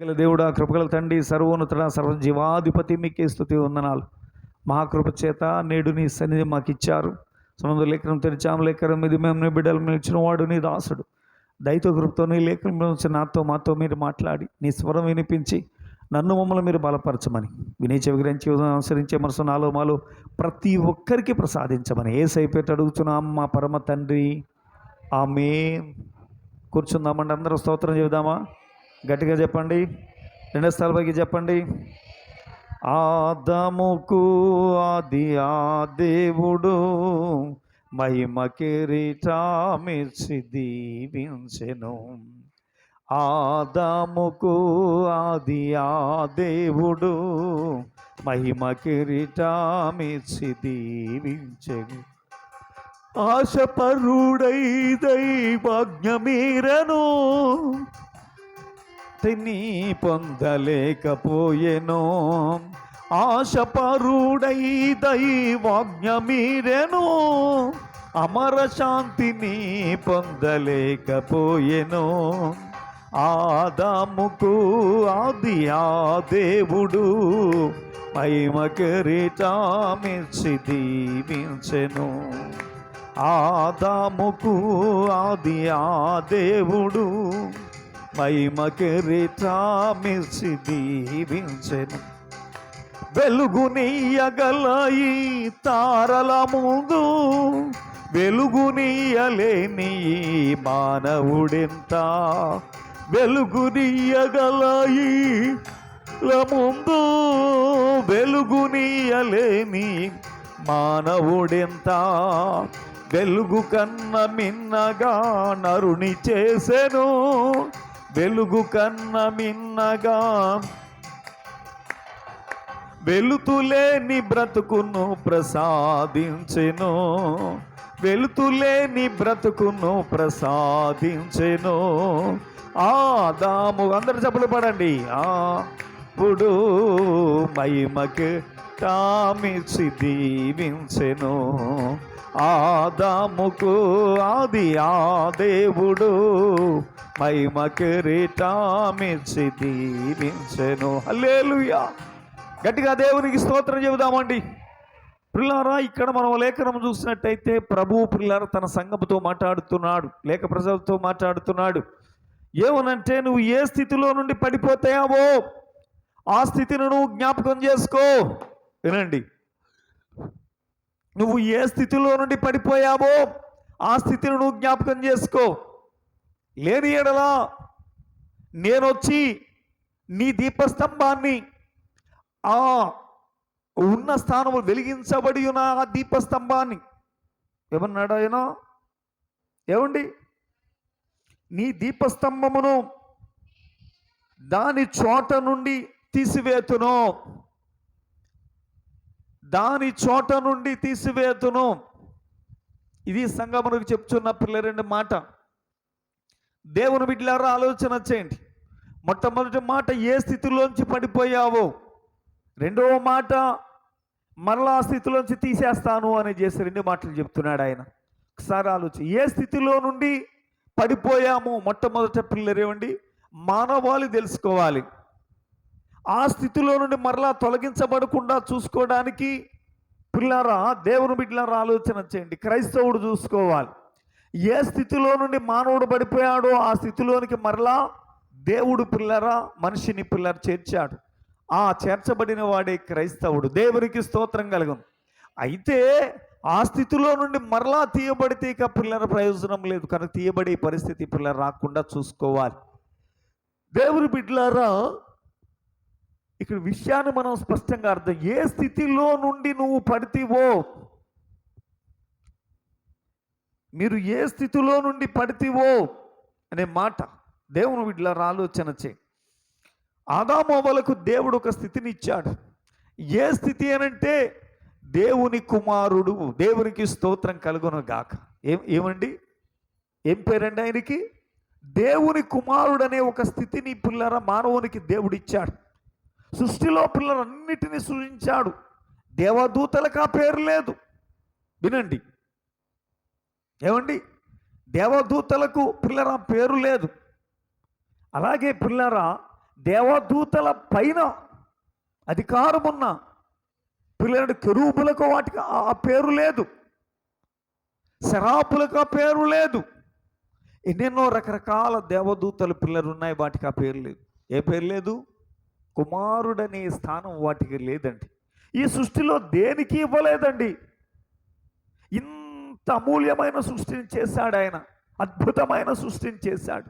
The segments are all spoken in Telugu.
గల దేవుడా, కృపగల తండ్రి, సర్వోన్నతుడ, సర్వజీవాధిపతి మీకే స్తుతి వందనాలు. మహాకృప చేత నేడు నీ సన్నిధి మాకు ఇచ్చారు. సముద్ర లేఖనం తెరిచాము, లేఖనం మీద మేము బిడ్డలు నిలిచిన వాడు నీ దాసుడు. దైతో కృపతో నీ లేఖనం నుంచి మాతో మీరు మాట్లాడి నీ స్వరం వినిపించి నన్ను మమ్మల్ని మీరు బలపరచమని, వినే చెవిగ్రహించి అనుసరించే మనసు నాలో మాలో ప్రతి ఒక్కరికి ప్రసాదించమని యేసయ్య అడుగుతున్నాం మా పరమ తండ్రి, ఆమేన్. కూర్చుందామండి, అందరూ స్తోత్రం చెబుదామా? గట్టిగా చెప్పండి. రెండో స్థలపైకి చెప్పండి. ఆదాముకు ఆది ఆ దేవుడు మహిమ కిరీటమిచ్చి దీవించెను. ఆదాముకు ఆది ఆ దేవుడు మహిమ కిరీటమిచ్చి దీవించెను. ఆశపరుడై దైవాజ్ఞమీరను తిని పొందలేకపోయెను. ఆశపరుడై దైవాజ్ఞమీరెను అమర శాంతిని పొందలేకపోయెను. ఆదాముకు ఆది ఆ దేవుడు మహిమ కిరీటమిచ్చి దీవించెను. ఆదాముకు ఆది ఆ దేవుడు మహిమ కిరీటమిచ్చి దీవించెను. వెలుగునీయగల ఈ తారల ముందు వెలుగునీయలేని ఈ మానవుడెంత. వెలుగునీయగల ఈ ముందు వెలుగునీయలేని మానవుడెంత. వెలుగు కన్న మిన్నగా నరుని చేసెను. వెలుగు కన్న మిన్నగా వెలుతులేని బ్రతుకును ప్రసాదించెను. వెలుతులేని బ్రతుకును ప్రసాదించెను. ఆదాము, అందరూ చప్పట్లు పడండి. అప్పుడు మహిమకి తామిచ్చి దీవించెను. ఆదాముకు ఆది ఆ దేవుడు మహిమ కిరీటమిచ్చి దీవించెను. హల్లెలూయా. గట్టిగా దేవునికి స్తోత్రం చెబుదామండి. పిల్లారా, ఇక్కడ మనం లేఖనం చూసినట్టయితే ప్రభువు పిల్లారా తన సంఘముతో మాట్లాడుతున్నాడు, లేక ప్రజలతో మాట్లాడుతున్నాడు. ఏమనంటే, నువ్వు ఏ స్థితిలో నుండి పడిపోతావో ఆ స్థితిని నువ్వు జ్ఞాపకం చేసుకో. వినండి, నువ్వు ఏ స్థితిలో నుండి పడిపోయావో ఆ స్థితిని నువ్వు జ్ఞాపకం చేసుకో. లేని ఎడలా నేనొచ్చి నీ దీపస్తంభాన్ని, ఆ ఉన్న స్థానము వెలిగించబడి ఉన్న ఆ దీపస్తంభాన్ని ఏమన్నాడు ఆయన? ఏమండి, నీ దీపస్తంభమును దాని చోట నుండి తీసివేతును, దాని చోట నుండి తీసివేతును. ఇది సంగమునకు చెప్తున్న పిల్లరండి మాట. దేవుని బిడ్డలారా ఆలోచన చేయండి. మొట్టమొదటి మాట, ఏ స్థితిలోంచి పడిపోయావో. రెండవ మాట, మరలా ఆ స్థితిలోంచి తీసేస్తాను అని చేసి రెండు మాటలు చెప్తున్నాడు ఆయన. ఒకసారి ఆలోచన. ఏ స్థితిలో నుండి పడిపోయామో మొట్టమొదట పిల్లరేమండి, మానవాళి తెలుసుకోవాలి. ఆ స్థితిలో నుండి మరలా తొలగించబడకుండా చూసుకోవడానికి పిల్లరా, దేవుని బిడ్డలారా ఆలోచన చేయండి. క్రైస్తవుడు చూసుకోవాలి. ఏ స్థితిలో నుండి మానవుడు పడిపోయాడో ఆ స్థితిలోనికి మరలా దేవుడు పిల్లరా మనిషిని పిల్లర చేర్చాడు. ఆ చేర్చబడిన వాడే క్రైస్తవుడు. దేవునికి స్తోత్రం కలుగును. అయితే ఆ స్థితిలో నుండి మరలా తీయబడితే ఇక పిల్లల ప్రయోజనం లేదు. కనుక తీయబడే పరిస్థితి పిల్లలు రాకుండా చూసుకోవాలి. దేవుని బిడ్డలారా, ఇక్కడ విషయాన్ని మనం స్పష్టంగా అర్థం. ఏ స్థితిలో నుండి నువ్వు పడితేవో, మీరు ఏ స్థితిలో నుండి పడితేవో అనే మాట దేవుని బిడ్డలారా ఆలోచన చేయి. ఆదాము అవ్వలకు దేవుడు ఒక స్థితిని ఇచ్చాడు. ఏ స్థితి అనంటే దేవుని కుమారుడు. దేవునికి స్తోత్రం కలుగును గాక. ఏమండి, ఏం పేరండి ఆయనకి? దేవుని కుమారుడు అనే ఒక స్థితిని పిల్లరా మానవునికి దేవుడు ఇచ్చాడు. సృష్టిలో పిల్లలన్నిటినీ సృజించాడు. దేవదూతలకు ఆ పేరు లేదు. వినండి, ఏమండి, దేవదూతలకు పిల్లరా పేరు లేదు. అలాగే పిల్లరా దేవదూతల పైన అధికారమున్న పిల్లలు కెరూబులకు వాటికి ఆ పేరు లేదు, శరాపులకు ఆ పేరు లేదు, ఎన్నెన్నో రకరకాల దేవదూతల పిల్లలు ఉన్నాయి, వాటికి ఆ పేరు లేదు. ఏ పేరు లేదు? కుమారుడనే స్థానం వాటికి లేదండి. ఈ సృష్టిలో దేనికి ఇవ్వలేదండి. ఇంత అమూల్యమైన సృష్టిని చేశాడు ఆయన, అద్భుతమైన సృష్టిని చేశాడు,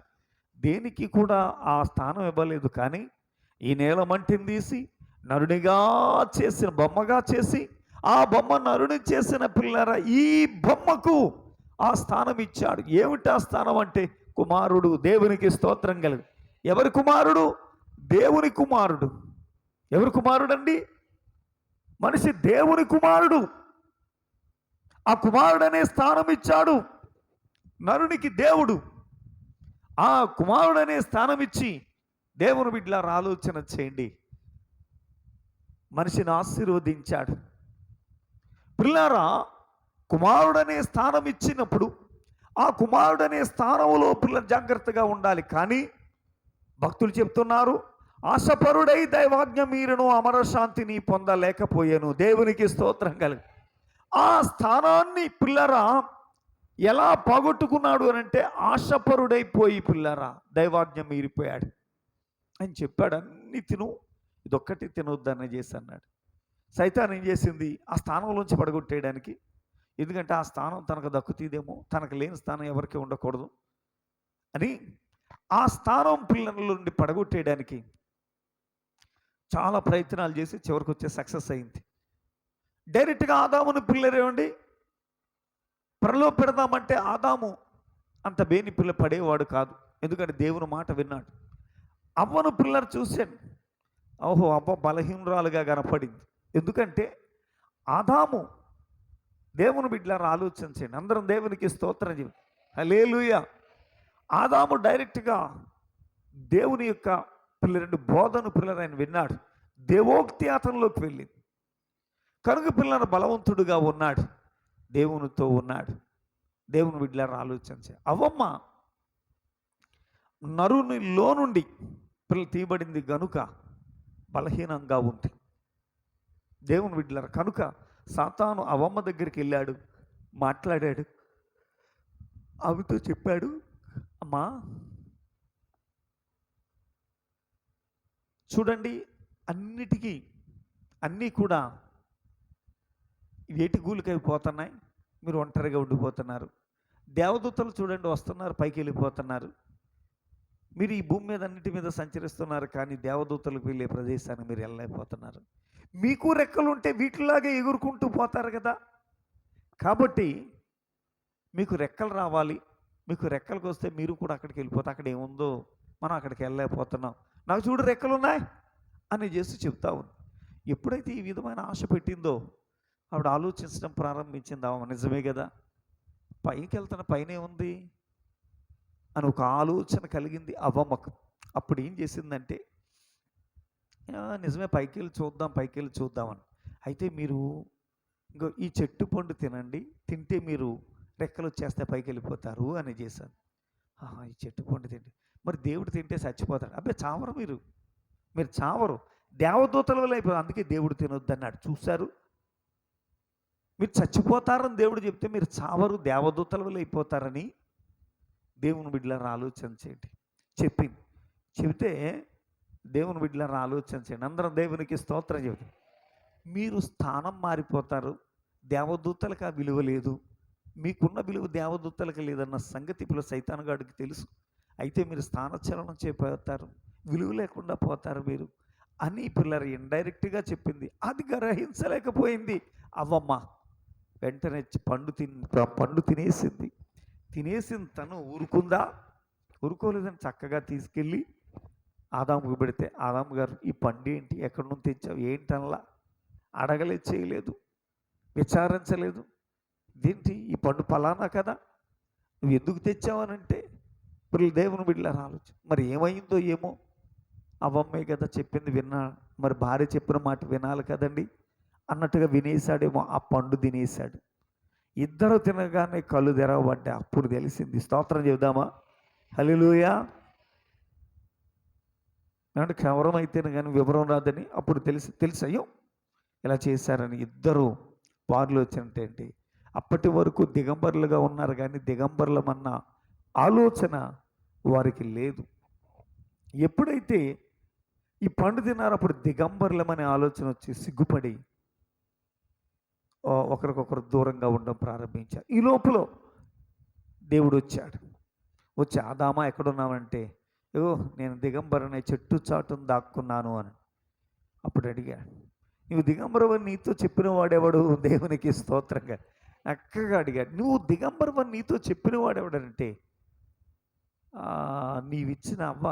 దేనికి కూడా ఆ స్థానం ఇవ్వలేదు. కానీ ఈ నేల మంటిని తీసి నరునిగా చేసిన బొమ్మగా చేసి ఆ బొమ్మ నరుని చేసిన పిల్లరా ఈ బొమ్మకు ఆ స్థానం ఇచ్చాడు. ఏమిటి ఆ స్థానం అంటే కుమారుడు. దేవునికి స్తోత్రం కలుగు. ఎవరి కుమారుడు? దేవుని కుమారుడు. ఎవరి కుమారుడు అండి? మనిషి దేవుని కుమారుడు. ఆ కుమారుడు అనే స్థానం ఇచ్చాడు నరునికి దేవుడు. ఆ కుమారుడు అనే స్థానం ఇచ్చి దేవుని బిడ్డలారా ఆలోచన చేయండి, మనిషిని ఆశీర్వదించాడు. పిల్లారా, కుమారుడనే స్థానం ఇచ్చినప్పుడు ఆ కుమారుడనే స్థానంలో పిల్లలు జాగ్రత్తగా ఉండాలి. కానీ భక్తులు చెప్తున్నారు, ఆశపరుడై దైవాజ్ఞ మీరును అమరశాంతిని పొందలేకపోయాను. దేవునికి స్తోత్రం కలుగు. ఆ స్థానాన్ని పిల్లరా ఎలా పోగొట్టుకున్నాడు అని అంటే ఆశపరుడైపోయి పిల్లరా దైవాజ్ఞ మీరిపోయాడు. అని చెప్పాడు, అన్ని తిను, ఇదొక్కటి తినొద్దని చేసి అన్నాడు. సైతాన్ ఏం చేసింది? ఆ స్థానంలోంచి పడగొట్టేయడానికి, ఎందుకంటే ఆ స్థానం తనకు దక్కుతీదేమో, తనకు లేని స్థానం ఎవరికి ఉండకూడదు అని ఆ స్థానం పిల్లల నుండి పడగొట్టేయడానికి చాలా ప్రయత్నాలు చేసి చివరికి వచ్చే సక్సెస్ అయింది. డైరెక్ట్గా ఆదామును పిల్లరేమండి ప్రలో పెడదామంటే ఆదాము అంత బేని పిల్ల పడేవాడు కాదు, ఎందుకంటే దేవుని మాట విన్నాడు. అవ్వను పిల్లలు చూశాను, ఓహో అవ్వ బలహీనరాలుగా కనపడింది. ఎందుకంటే ఆదాము దేవుని బిడ్డలారా ఆలోచించండి, అందరం దేవునికి స్తోత్రం చెప్పి హల్లెలూయా. ఆదాము డైరెక్ట్గా దేవుని యొక్క పిల్లలు బోధను పిల్లలు ఆయన విన్నాడు, దేవోక్తి అతనిలోకి వెళ్ళింది. కనుక పిల్లలు బలవంతుడుగా ఉన్నాడు, దేవునితో ఉన్నాడు. దేవుని బిడ్డలారా ఆలోచించే అవ్వమ్మ నరునిలో నుండి పిల్లలు తీయబడింది గనుక బలహీనంగా ఉంది. దేవుని బిడ్డలారా కనుక సాతాను అవ్వమ్మ దగ్గరికి వెళ్ళాడు, మాట్లాడాడు, ఆమెతో చెప్పాడు, అమ్మా చూడండి, అన్నీ కూడా వేటి గూలికైపోతున్నాయి, మీరు ఒంటరిగా ఉండిపోతున్నారు. దేవదూతలు చూడండి వస్తున్నారు, పైకి వెళ్ళిపోతున్నారు. మీరు ఈ భూమి మీద అన్నిటి మీద సంచరిస్తున్నారు, కానీ దేవదూతలకు వెళ్ళే ప్రదేశాన్ని మీరు వెళ్ళలేకపోతున్నారు. మీకు రెక్కలు ఉంటే వీటిలాగే ఎగురుకుంటూ పోతారు కదా. కాబట్టి మీకు రెక్కలు రావాలి, మీకు రెక్కలకు వస్తే మీరు కూడా అక్కడికి వెళ్ళిపోతే అక్కడ ఏముందో మనం అక్కడికి వెళ్ళలేకపోతున్నాం, నాకు చూడు రెక్కలు ఉన్నాయి అని చేసి చెప్తా ఉంది. ఎప్పుడైతే ఈ విధమైన ఆశ పెట్టిందో ఆవిడ ఆలోచించడం ప్రారంభించింది. నిజమే కదా, పైకి వెళ్తున్న పైనే ఉంది అని ఒక ఆలోచన కలిగింది అవ్వమ్మకు. అప్పుడు ఏం చేసిందంటే, నిజమే పైకి వెళ్ళి చూద్దామని. అయితే మీరు ఇంకో ఈ చెట్టు పండు తినండి, తింటే మీరు రెక్కలు వచ్చేస్తే పైకి వెళ్ళిపోతారు అని చేశాను. ఈ చెట్టు పండు తింటే మరి దేవుడు తింటే చచ్చిపోతాడు. అబ్బే చావరు, మీరు చావరు, దేవదూతల వల్ల అయిపోతారు, అందుకే దేవుడు తినొద్దు అన్నాడు. చూశారు, మీరు చచ్చిపోతారని దేవుడు చెప్తే మీరు చావరు, దేవదూతల వల్ల అయిపోతారని దేవుని బిడ్డలారా ఆలోచన చేయండి చెబితే దేవుని బిడ్డలారా ఆలోచన చేయండి, అందరం దేవునికి స్తోత్రం చెబుతాం. మీరు స్థానం మారిపోతారు, దేవదూతలకు ఆ విలువ లేదు, మీకున్న విలువ దేవదూతలకు లేదన్న సంగతి ఇప్పుడు సైతానుగాడికి తెలుసు. అయితే మీరు స్థానచలనం చేపోతారు, విలువ లేకుండా పోతారు మీరు అని పిల్లలు ఇండైరెక్ట్గా చెప్పింది. అది గ్రహించలేకపోయింది అవ్వమ్మ. వెంటనే పండు తినేసింది. తను ఊరుకుందా? ఊరుకోలేదని చక్కగా తీసుకెళ్ళి ఆదాముకు పెడితే, ఆదాము గారు ఈ పండు ఏంటి, ఎక్కడి నుంచి తెచ్చావు ఏంటనలా, అడగలేదు, చేయలేదు, విచారించలేదు. ఇదేంటి ఈ పండు ఫలానా కదా, నువ్వు ఎందుకు తెచ్చావనంటే పిల్లలు దేవుని బిడ్డలారా ఆలోచన. మరి ఏమైందో ఏమో, అవ్వమ్మే కదా చెప్పింది విన్నా, మరి భార్య చెప్పిన మాట వినాలి కదండి అన్నట్టుగా వినేశాడేమో, ఆ పండు తినేశాడు. ఇద్దరు తినగానే కళ్ళు తెరవబడ్డా. అప్పుడు తెలిసింది. స్తోత్రం చెబుదామా? హల్లెలూయా. ఏమంటే కేవలం అయితేనే కానీ వివరం రాదని అప్పుడు తెలిసయ్యో ఇలా చేశారని. ఇద్దరు వారిలో వచ్చినట్టేంటి, అప్పటి వరకు దిగంబరులుగా ఉన్నారు కానీ దిగంబరులమన్న ఆలోచన వారికి లేదు. ఎప్పుడైతే ఈ పండు తిన్నారో అప్పుడు దిగంబరులమనే ఆలోచన వచ్చి సిగ్గుపడి ఒకరికొకరు దూరంగా ఉండడం ప్రారంభించారు. ఈ లోపల దేవుడు వచ్చాడు. వచ్చి ఆదామా ఎక్కడున్నావంటే, ఏవో నేను దిగంబరనే చెట్టు చాటును దాక్కున్నాను అని. అప్పుడు అడిగాడు, నువ్వు దిగంబరవని నీతో చెప్పిన వాడెవడు? దేవునికి స్తోత్రంగా చక్కగా అడిగాడు, నువ్వు దిగంబరవని నీతో చెప్పిన వాడెవడంటే, నీవిచ్చిన అవ్వ,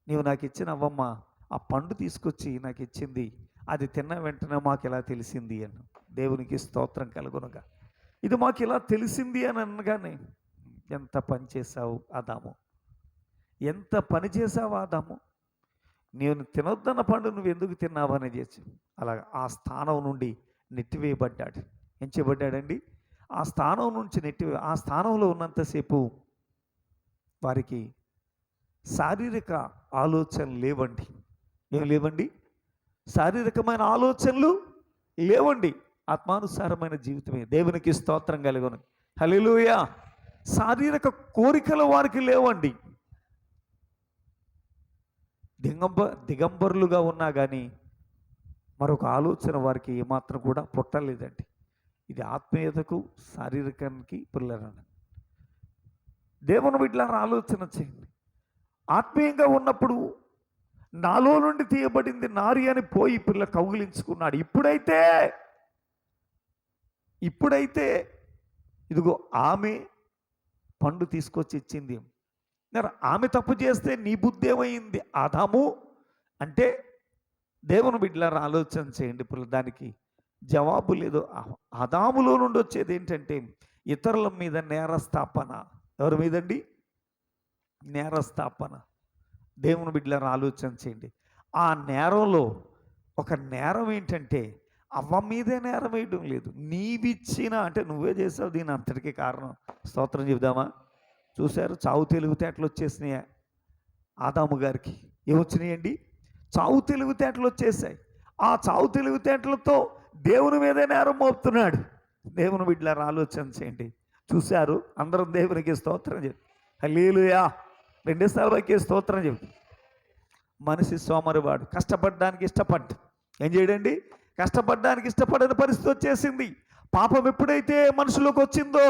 నీవు నాకు ఇచ్చిన అవ్వమ్మ ఆ పండు తీసుకొచ్చి నాకు ఇచ్చింది, అది తిన్న వెంటనే మాకు ఇలా తెలిసింది అని. దేవునికి స్తోత్రం కలుగునుగా. ఇది మాకు ఇలా తెలిసింది అని అనగానే, ఎంత పని చేశావు ఆదాము, ఎంత పని చేశావు ఆదాము, నేను తినొద్దన్న పండు నువ్వు ఎందుకు తిన్నావు అని చేసి అలా ఆ స్థానం నుండి నెట్టివేయబడ్డాడు. ఏం చేయబడ్డాడండి? ఆ స్థానం నుంచి ఆ స్థానంలో ఉన్నంతసేపు వారికి శారీరక ఆలోచనలు లేవండి. ఏం లేవండి? శారీరకమైన ఆలోచనలు లేవండి. ఆత్మానుసారమైన జీవితమే. దేవునికి స్తోత్రం కలుగును. హల్లెలూయా. శారీరక కోరికలు వారికి లేవండి. దిగంబరులుగా ఉన్నా కానీ మరొక ఆలోచన వారికి ఏమాత్రం కూడా పుట్టలేదండి. ఇది ఆత్మీయతకు శారీరకానికి పిల్లరని. దేవుని బిడ్డలారా ఆలోచన చేయండి. ఆత్మీయంగా ఉన్నప్పుడు నాలో నుండి తీయబడింది నారి అని పోయి పిల్ల కౌగిలించుకున్నాడు. ఇప్పుడైతే ఇదిగో ఆమె పండు తీసుకొచ్చి ఇచ్చింది. ఆమె తప్పు చేస్తే నీ బుద్ధి ఏమైంది ఆదాము అంటే? దేవుని బిడ్డలారా ఆలోచన చేయండి. ఇప్పుడు దానికి జవాబు లేదు. ఆదాములో నుండి వచ్చేది ఏంటంటే ఇతరుల మీద నేరస్థాపన. ఎవరి మీదండి? నేరస్థాపన. దేవుని బిడ్డలారా ఆలోచన చేయండి. ఆ నేరంలో ఒక నేరం ఏంటంటే అవ్వ మీదే నేరం వేయడం లేదు, నీవిచ్చిన అంటే నువ్వే చేసావు దీని అంతటికీ కారణం. స్తోత్రం చెబుదామా? చూశారు, చావు తెలివితేటలు వచ్చేసినాయి ఆదాము గారికి. ఏమొచ్చినాయండి? చావు తెలివితేటలు వచ్చేసాయి. ఆ చావు తెలివితేటలతో దేవుని మీదే నేరం మోపుతున్నాడు. దేవుని బిడ్డలారా ఆలోచన చేయండి. చూశారు, అందరం దేవునికి స్తోత్రం చెప్పి హల్లెలూయా రెండేసార్లు వైకే స్తోత్రం చెప్పి. మనిషి సోమరివాడు, కష్టపడడానికి ఇష్టపడ్డ ఏం చేయడండి? కష్టపడడానికి ఇష్టపడని పరిస్థితి వచ్చేసింది. పాపం ఎప్పుడైతే మనుషులకు వచ్చిందో,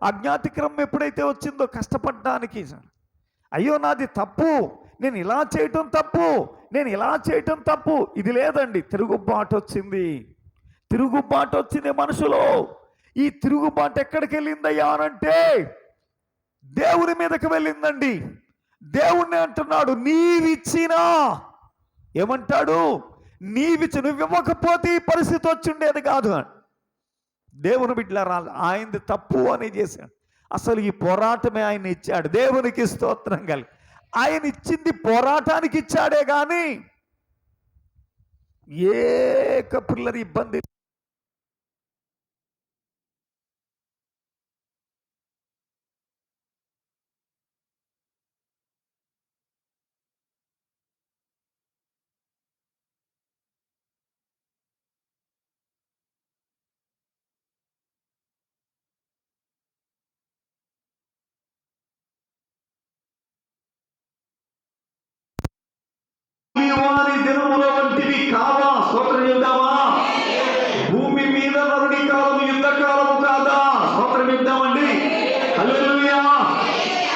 అజ్ఞాతిక్రమం ఎప్పుడైతే వచ్చిందో, కష్టపడడానికి అయ్యో నాది తప్పు, నేను ఇలా చేయటం తప్పు, నేను ఇలా చేయటం తప్పు, ఇది లేదండి. తిరుగుబాటు వచ్చింది. తిరుగుబాటు వచ్చింది మనుషులో. ఈ తిరుగుబాటు ఎక్కడికి వెళ్ళిందయ్యా అనంటే దేవుని మీదకి వెళ్ళిందండి. దేవుణ్ణి అంటున్నాడు, నీవిచ్చినా ఏమంటాడు? నువ్వు ఇవ్వకపోతే ఈ పరిస్థితి వచ్చిండేది కాదు. దేవుని బిడ్డలారా ఆయనది తప్పు అని చేశాడు. అసలు ఈ పోరాటమే ఆయన ఇచ్చాడు. దేవునికి స్తోత్రం కలిగి ఆయన ఇచ్చింది పోరాటానికి ఇచ్చాడే కానీ పిల్లల ఇబ్బంది వారి దినముల వంటివి కావా? స్తోత్రం చెప్దామా? భూమి మీద నరుడి కాలం యుద్ధ కాలము కాదా? స్తోత్రం చెప్దామండి. హల్లెలూయా.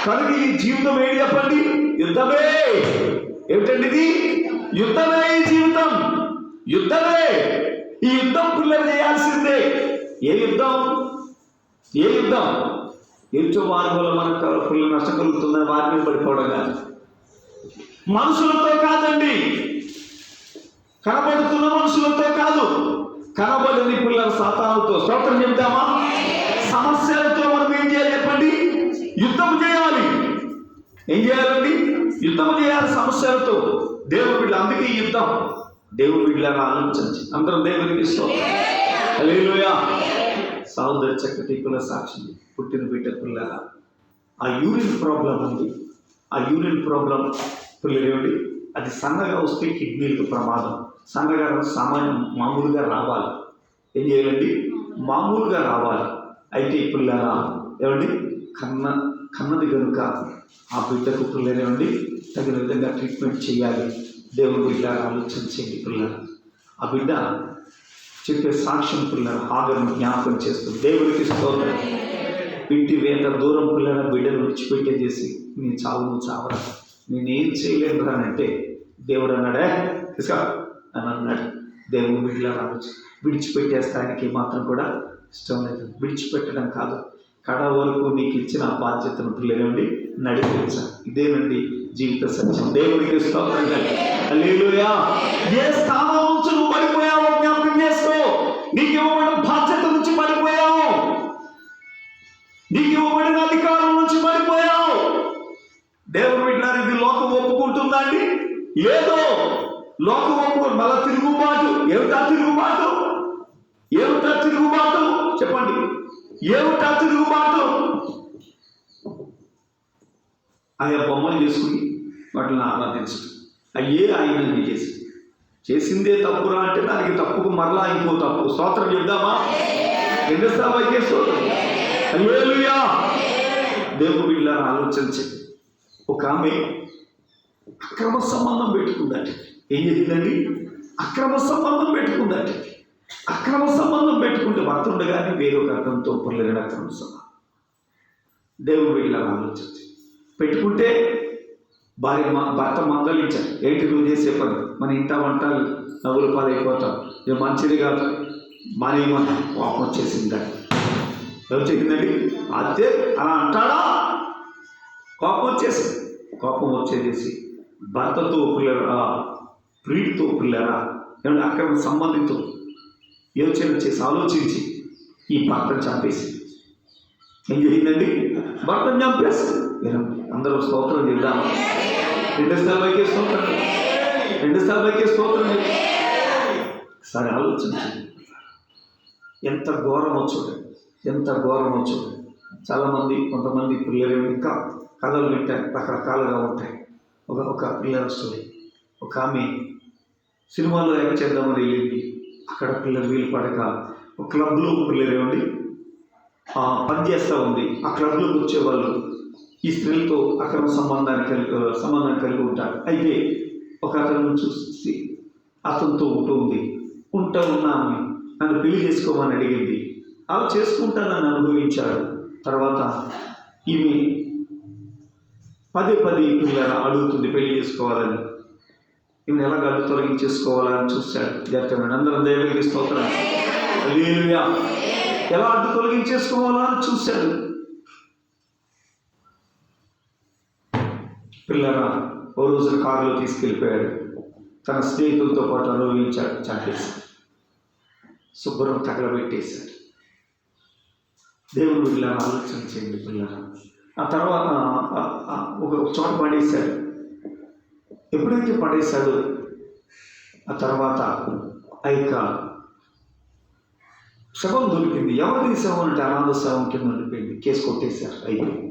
కనుక ఈ జీవితం ఏంటి చెప్పండి? యుద్ధమే. ఏమిటండి ఇది? యుద్ధమే. ఈ జీవితం యుద్ధమే. ఈ యుద్ధం పిల్లలు చేయాల్సిందే. ఏ యుద్ధం? ఏ యుద్ధం? ఎంచో మార్గంలో మనకు పిల్లలు నష్టం కలుగుతుందని వారి మీద పడిపోవడం కాదు. మనుషులతో కాదండి, కనబడుతున్న మనుషులతో కాదు, కనబడని పిల్లల సాతానుతో. స్తోత్రం చెప్తామా? సమస్యలతో మనం ఏం చేయాలి చెప్పండి? యుద్ధం చేయాలి. ఏం చేయాలండి? యుద్ధం చేయాలి సమస్యలతో. దేవుని బిడ్డ, అందుకే ఈ యుద్ధం. దేవుని బిడ్డలను ఆలోచించి అందరం దేవునికి స్తోత్రం. హల్లెలూయా. సహోదరి చక్కటి పిల్ల సాక్షి పుట్టిన బిడ్డ పిల్లల ఆ యూరిన్ ప్రాబ్లం ఉంది. ఆ యూరిన్ ప్రాబ్లం పిల్లలు ఏమిటి? అది సన్నగా వస్తే కిడ్నీలకు ప్రమాదం. సన్నగా మామూలుగా రావాలి. ఏం చేయాలండి? మామూలుగా రావాలి. అయితే పిల్లరా ఏమండి, కన్నది కనుక ఆ బిడ్డకు పిల్లలేమండి తగిన విధంగా ట్రీట్మెంట్ చేయాలి. దేవుడు ఇలా ఆలోచించండి పిల్లలు. ఆ బిడ్డ చెప్పే సాక్ష్యం పిల్లలు హాగర్ను జ్ఞాపకం చేస్తుంది. దేవుడికి స్తోత్రం. ఇంటి వేద దూరం పిల్లల బిడ్డను విడిచిపెట్టేసేసి నీ చావు నువ్వు చావరా, నేనేం చేయలేను అని అంటే దేవుడు అన్నాడే తీసుకా అని అన్నాడు. దేవుడు బిడ్డల రావచ్చు విడిచిపెట్టేస్తానికి మాత్రం కూడా ఇష్టం లేదు. విడిచిపెట్టడం కాదు, కడ వరకు నీకు ఇచ్చిన బాధ్యతను పిల్లలండి నడిపించాలి. ఇదేనండి జీవిత సత్యం. దేవుడికి స్తోత్రం. హల్లెలూయా. ఏ స్థానం నుంచి నువ్వు పడిపోయావో జ్ఞాపకం చేసుకో. నీకు ఇవ్వబడిన బాధ్యత నుంచి పడిపోయావు, నీకు ఇవ్వబడిన అధికారం నుంచి పడిపోయావు. దేవుడు బిడ్డలారా, ఇది లోకం ఒప్పుకుంటుందా అండి? ఏదో లోకం ఒప్పుకోండి. మళ్ళా తిరుగుబాటు. ఏమిటా తిరుగుబాటు? ఏమిటా తిరుగుబాటు? చెప్పండి, ఏమిటా తిరుగుబాటు? ఆయా బొమ్మలు చేసుకుని వాటిని ఆరాధించడం, అయ్యే ఆయన చేసిందే తప్పురా అంటే దానికి తప్పుకు మరలా ఇంకో తప్పు. స్తోత్రం చెప్దామా? రెండోసారి అయితే స్తోత్రం. హల్లెలూయా. దేవుడు బిడ్డలారా ఆలోచించండి. ఒక ఆమె అక్రమ సంబంధం పెట్టుకుందట. ఏం జరిగిందండి? అక్రమ సంబంధం పెట్టుకుందట. అక్రమ సంబంధం పెట్టుకుంటే భర్త ఉండగానే వేరొక అర్థంతో పొరలేని అక్రమ సంబంధం. దేవుడు బిడ్డలారా ఆలోచించి పెట్టుకుంటే భర్త మందలించారు. ఏంటి నువ్వు చేసే పని, మన ఇంట వంటలు నవ్వుల పాలైపోతాం, ఇది మంచిది కాదు, మనేమన్నా కోపం వచ్చేసిందని. ఏం చెప్పిందండి? అదే అలా అంటాడా? కోపం వచ్చేసింది. కోపం వచ్చేసి భర్తతో పిల్లరా, ప్రియుడితో పిల్లరా, ఏమంటే అక్రమ సంబంధితో యోచన చేసి ఆలోచించి ఈ భర్తను చంపేసి ఏం జరిగిందండి? భర్తను చంపేసి. అందరూ స్తోత్రం చేద్దాం. రెండోసారి స్తోత్రం, రెండోసారి స్తోత్రం. సరే ఆలోచించండి. ఎంత ఘోరమో చూడండి, ఎంత ఘోరమో చూడండి. చాలామంది కొంతమంది పిల్లలు ఇంకా కథలు వింటారు, రకరకాలుగా ఉంటాయి. ఒక పిల్లల స్టోరీ. ఒక ఆమె సినిమాలో యాక్ట్ చేద్దామని వెళ్ళింది. అక్కడ పిల్లలు వీలు పడక ఒక క్లబ్లో పిల్లలు ఏమండి పనిచేస్తూ ఉంది. ఆ క్లబ్లోకి వచ్చేవాళ్ళు ఈ స్త్రీలతో అక్రమ సంబంధం కలిగి ఉంటారు. అయితే ఒక అతను చూసి అతనితో ఉంటా ఉన్న ఆమె నన్ను పెళ్లి చేసుకోమని అడిగింది. అలా చేసుకుంటానని అనుభవించాడు. తర్వాత ఈమె పదే పిల్లలు అడుగుతుంది పెళ్లి చేసుకోవాలని. ఈమెను ఎలా గడ్డు తొలగించేసుకోవాలని చూశాడు. జాగ్రత్తగా అందరం దేవుడికి స్తోత్రం. హల్లెలూయా. ఎలా అడ్డు తొలగించేసుకోవాలని చూశాడు. పిల్లరా ఓ రోజు కారులో తీసుకెళ్ళిపోయాడు. తన స్నేహితులతో పాటు అనుభవించాడు. చంపేసి శుభ్రం తగలబెట్టేశాడు. దేవుడు ఇలా ఆలోచన చేయండి పిల్లరా. ఆ తర్వాత ఒక చోట పడేశాడు. ఎప్పుడైతే పడేశాడో ఆ తర్వాత ఆ యొక్క శవం దొరికింది. ఎవరిది శవం అంటే అనాథ శవం కింద ఉండిపోయింది. కేసు కొట్టేశారు. అయిపోయింది.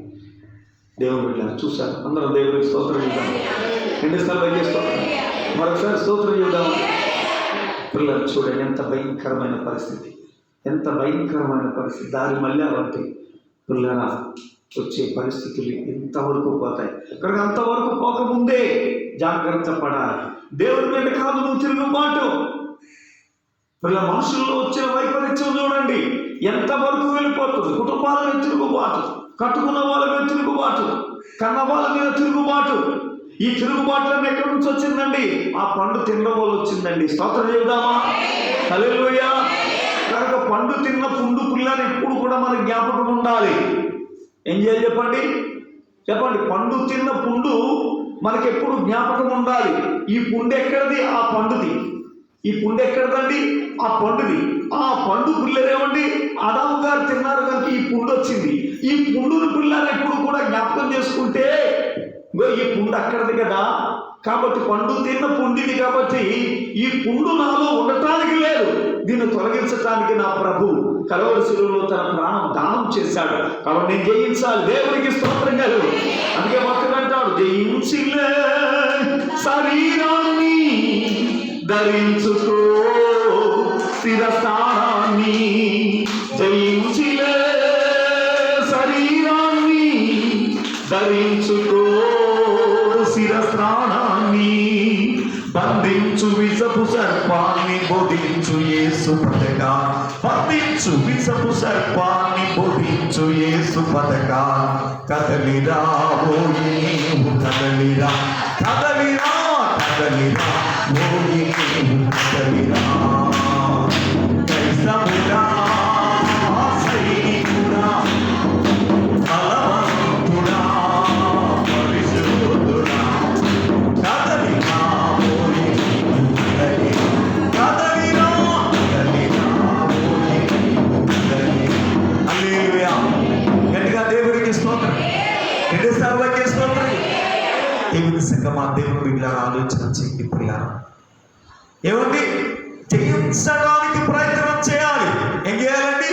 దేవుడు ఇలా చూశారు. అందరం దేవుడికి స్తోత్రం చేద్దాం. రెండుసార్లు స్తోత్రం, మరొకసారి స్తోత్రం చేద్దాం. పిల్లలు చూడండి ఎంత భయంకరమైన పరిస్థితి, ఎంత భయంకరమైన పరిస్థితి. దారి మళ్ళీ అంటే పిల్లల వచ్చే పరిస్థితులు ఎంతవరకు పోతాయి. కనుక అంతవరకు పోకముందే జాగ్రత్త పడాలి. దేవుడి మీద కాదు నువ్వు తిరుగుబాటు. పిల్లల మనుషుల్లో వచ్చిన వైపరీత్యం చూడండి ఎంతవరకు వెళ్ళిపోతుంది. కుటుంబాల మీద తిరుగుబాటు, కట్టుకున్న వాళ్ళ మీద తిరుగుబాటు, కన్న వాళ్ళ మీద తిరుగుబాటు. ఈ తిరుగుబాటులను ఎక్కడి నుంచి వచ్చిందండి? ఆ పండు తినడం వల్ల వచ్చిందండి. స్తోత్రం చెబుదామా? హల్లెలూయా. కనుక పండు తిన్న పుండు పిల్లలు ఎప్పుడు కూడా మన జ్ఞాపకం ఉండాలి. ఏం చేయాలి చెప్పండి? పండు తిన్న పుండు మనకి ఎప్పుడు జ్ఞాపకం ఉండాలి. ఈ పుండు ఎక్కడిది? ఆ పండుది. ఈ పుండు ఎక్కడదండి? ఆ పండుది. ఆ పండు పిల్లలేమండి ఆదాము గారు తిన్నారు కనుక ఈ పుండు వచ్చింది. ఈ పుండును పిల్లలు ఎప్పుడు కూడా జ్ఞాపకం చేసుకుంటే ఈ పుండు అక్కడది కదా, కాబట్టి పండు తిన్న పుండిది, కాబట్టి ఈ పుండు నాలో ఉండటానికి లేదు, దీన్ని తొలగించడానికి నా ప్రభు కలవరి శిలువలో తన ప్రాణం దానం చేశాడు. కాబట్టి నేను జయించాలి. దేవునికి స్తోత్రం కలుగు. అందుకే భక్తుడు అంటాడు, జయించిలే శరీరాన్ని ధరించుకో, శిరస్థానాన్ని జయించిలే. శరీరాన్ని ధరించుకో, శిరస్త్రాణాన్ని బంధించు విషపు సర్పాన్ని బోధించు యేసు పథకా. బంధించు విషపు సర్పాన్ని బోధించు యేసు పథకా. కదలిరా ఓయి నీవు కదలిరా, కదలిరా కదలిరా ఓయి నీవు కదలిరా. కైసమురా సైనికుడా, బలవంతుడా, పరిశుద్ధుడా, కదలిరా ఓయి నీవు కదలిరా, కదలిరా కదలిరా ఓయి నీవు కదలిరా. హల్లెలూయా. గట్టిగా దేవునికి స్తోత్రం, రెండుసార్లు స్తోత్రం. దేవుని సంగమా, దేవుని బిడ్డలారా ఆలోచన చేయండి పిల్లరా. ఏమండి, జయించడానికి ప్రయత్నం చేయాలి. ఏం చేయాలండి?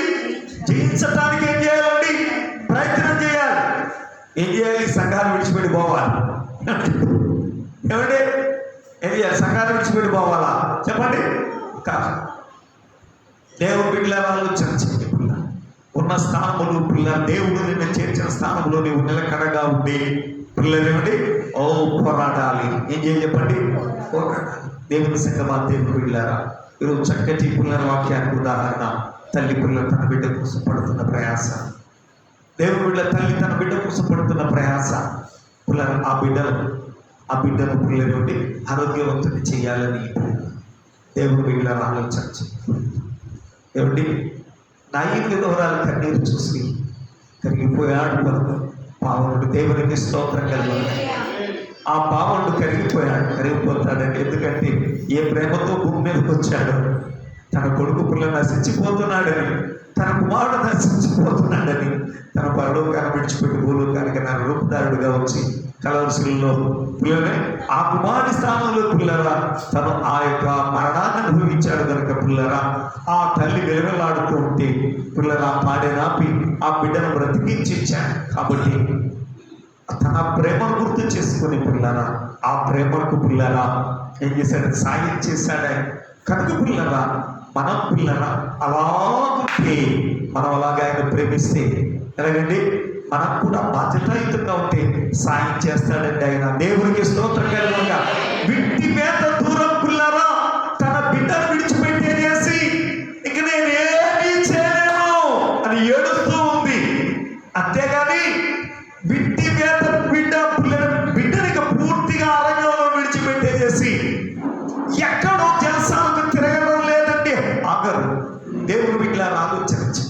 జయించడానికి ఏం చేయాలండి? ప్రయత్నం చేయాలి. ఏం చేయాలి? సంఘాన్ని విడిచిపెట్టి పోవాలి. ఏమండి, ఏం చేయాలి? సంఘాన్ని విడిచిపెట్టి పోవాలా? చెప్పండి. కాదు. దేవుని బిడ్డలారా ఆలోచన చేయండి పిల్ల. ఉన్న స్థానములు పిల్ల, దేవుడు నిన్ను చేర్చిన స్థానంలో నీవు నిలకడగా ఉండి పిల్లలేమండి పోరాడాలి. ఏం చేయాలి చెప్పండి? పోరాడాలి. దేవుని సంగమా, దేవుని బిడ్డలారా, ఈరోజు చక్కటి పిల్లల వాక్యానికి ఉదాహరణ తల్లి పిల్లలు తన బిడ్డ కోసం పడుతున్న ప్రయాస. దేవుని బిడ్డ తల్లి తన బిడ్డ కోసం పడుతున్న ప్రయాస. పిల్లలు ఆ బిడ్డను పిల్లల నుండి ఆరోగ్యవంతుని చేయాలని దేవుని బిడ్డల ఆలోచన. ఏమండి, నాయకుల విధవరాలు కన్నీరు చూసి కరిగిపోయాడు పలుకు పావనుడు. దేవునికి స్తోత్రం కలగాలి. ఆ పావనుడు కరిగిపోతాడండి. ఎందుకంటే ఏ ప్రేమతో భూమి మీదకి వచ్చాడు, తన కొడుకు పిల్లలు నశించిపోతున్నాడని, తన కుమారుడు నశించిపోతున్నాడని, తన పరలోకాన్ని విడిచిపెట్టి భూలోకానికి నా రూపదారుడుగా వచ్చి కలవరుసలలో పిల్లలే ఆ కుమారుడి స్థానంలో పిల్లరా తను ఆ యొక్క మరణాన్ని అనుభవించాడు కనుక పిల్లరా ఆ తల్లి వెలువలాడుతూ ఉంటే పిల్లరా పాడేనాపి ఆ బిడ్డను బ్రతికించాడు. కాబట్టి తన ప్రేమను గుర్తు చేసుకుని పిల్లరా ఆ ప్రేమకు పిల్లరా ఏం చేశాడు? సాయం చేశాడే. కనుక పిల్లరా మనం పిల్లరా అలాగే మనం అలాగే ఆయన ప్రేమిస్తే ఎలాగండి మనం కూడా బాధ్యతాయుతంగా ఉంటే సాయం చేస్తాడండి ఆయన. దేవునికి స్తోత్రం కలుగుగా. విట్టి మీద దూరం పిల్లరా తన బిడ్డను విడిచిపెట్టేసి ఇక నేనేమీ చేయలేను అని ఏడుస్తూ ఉంది. అంతేగాని విట్టి మీద బిడ్డని పూర్తిగా అరణ్యంలో విడిచిపెట్టేసి ఎక్కడో జలసాలకు తిరగడం లేదండి. ఆగరు. దేవుని బిడ్డలను ఆలోచించి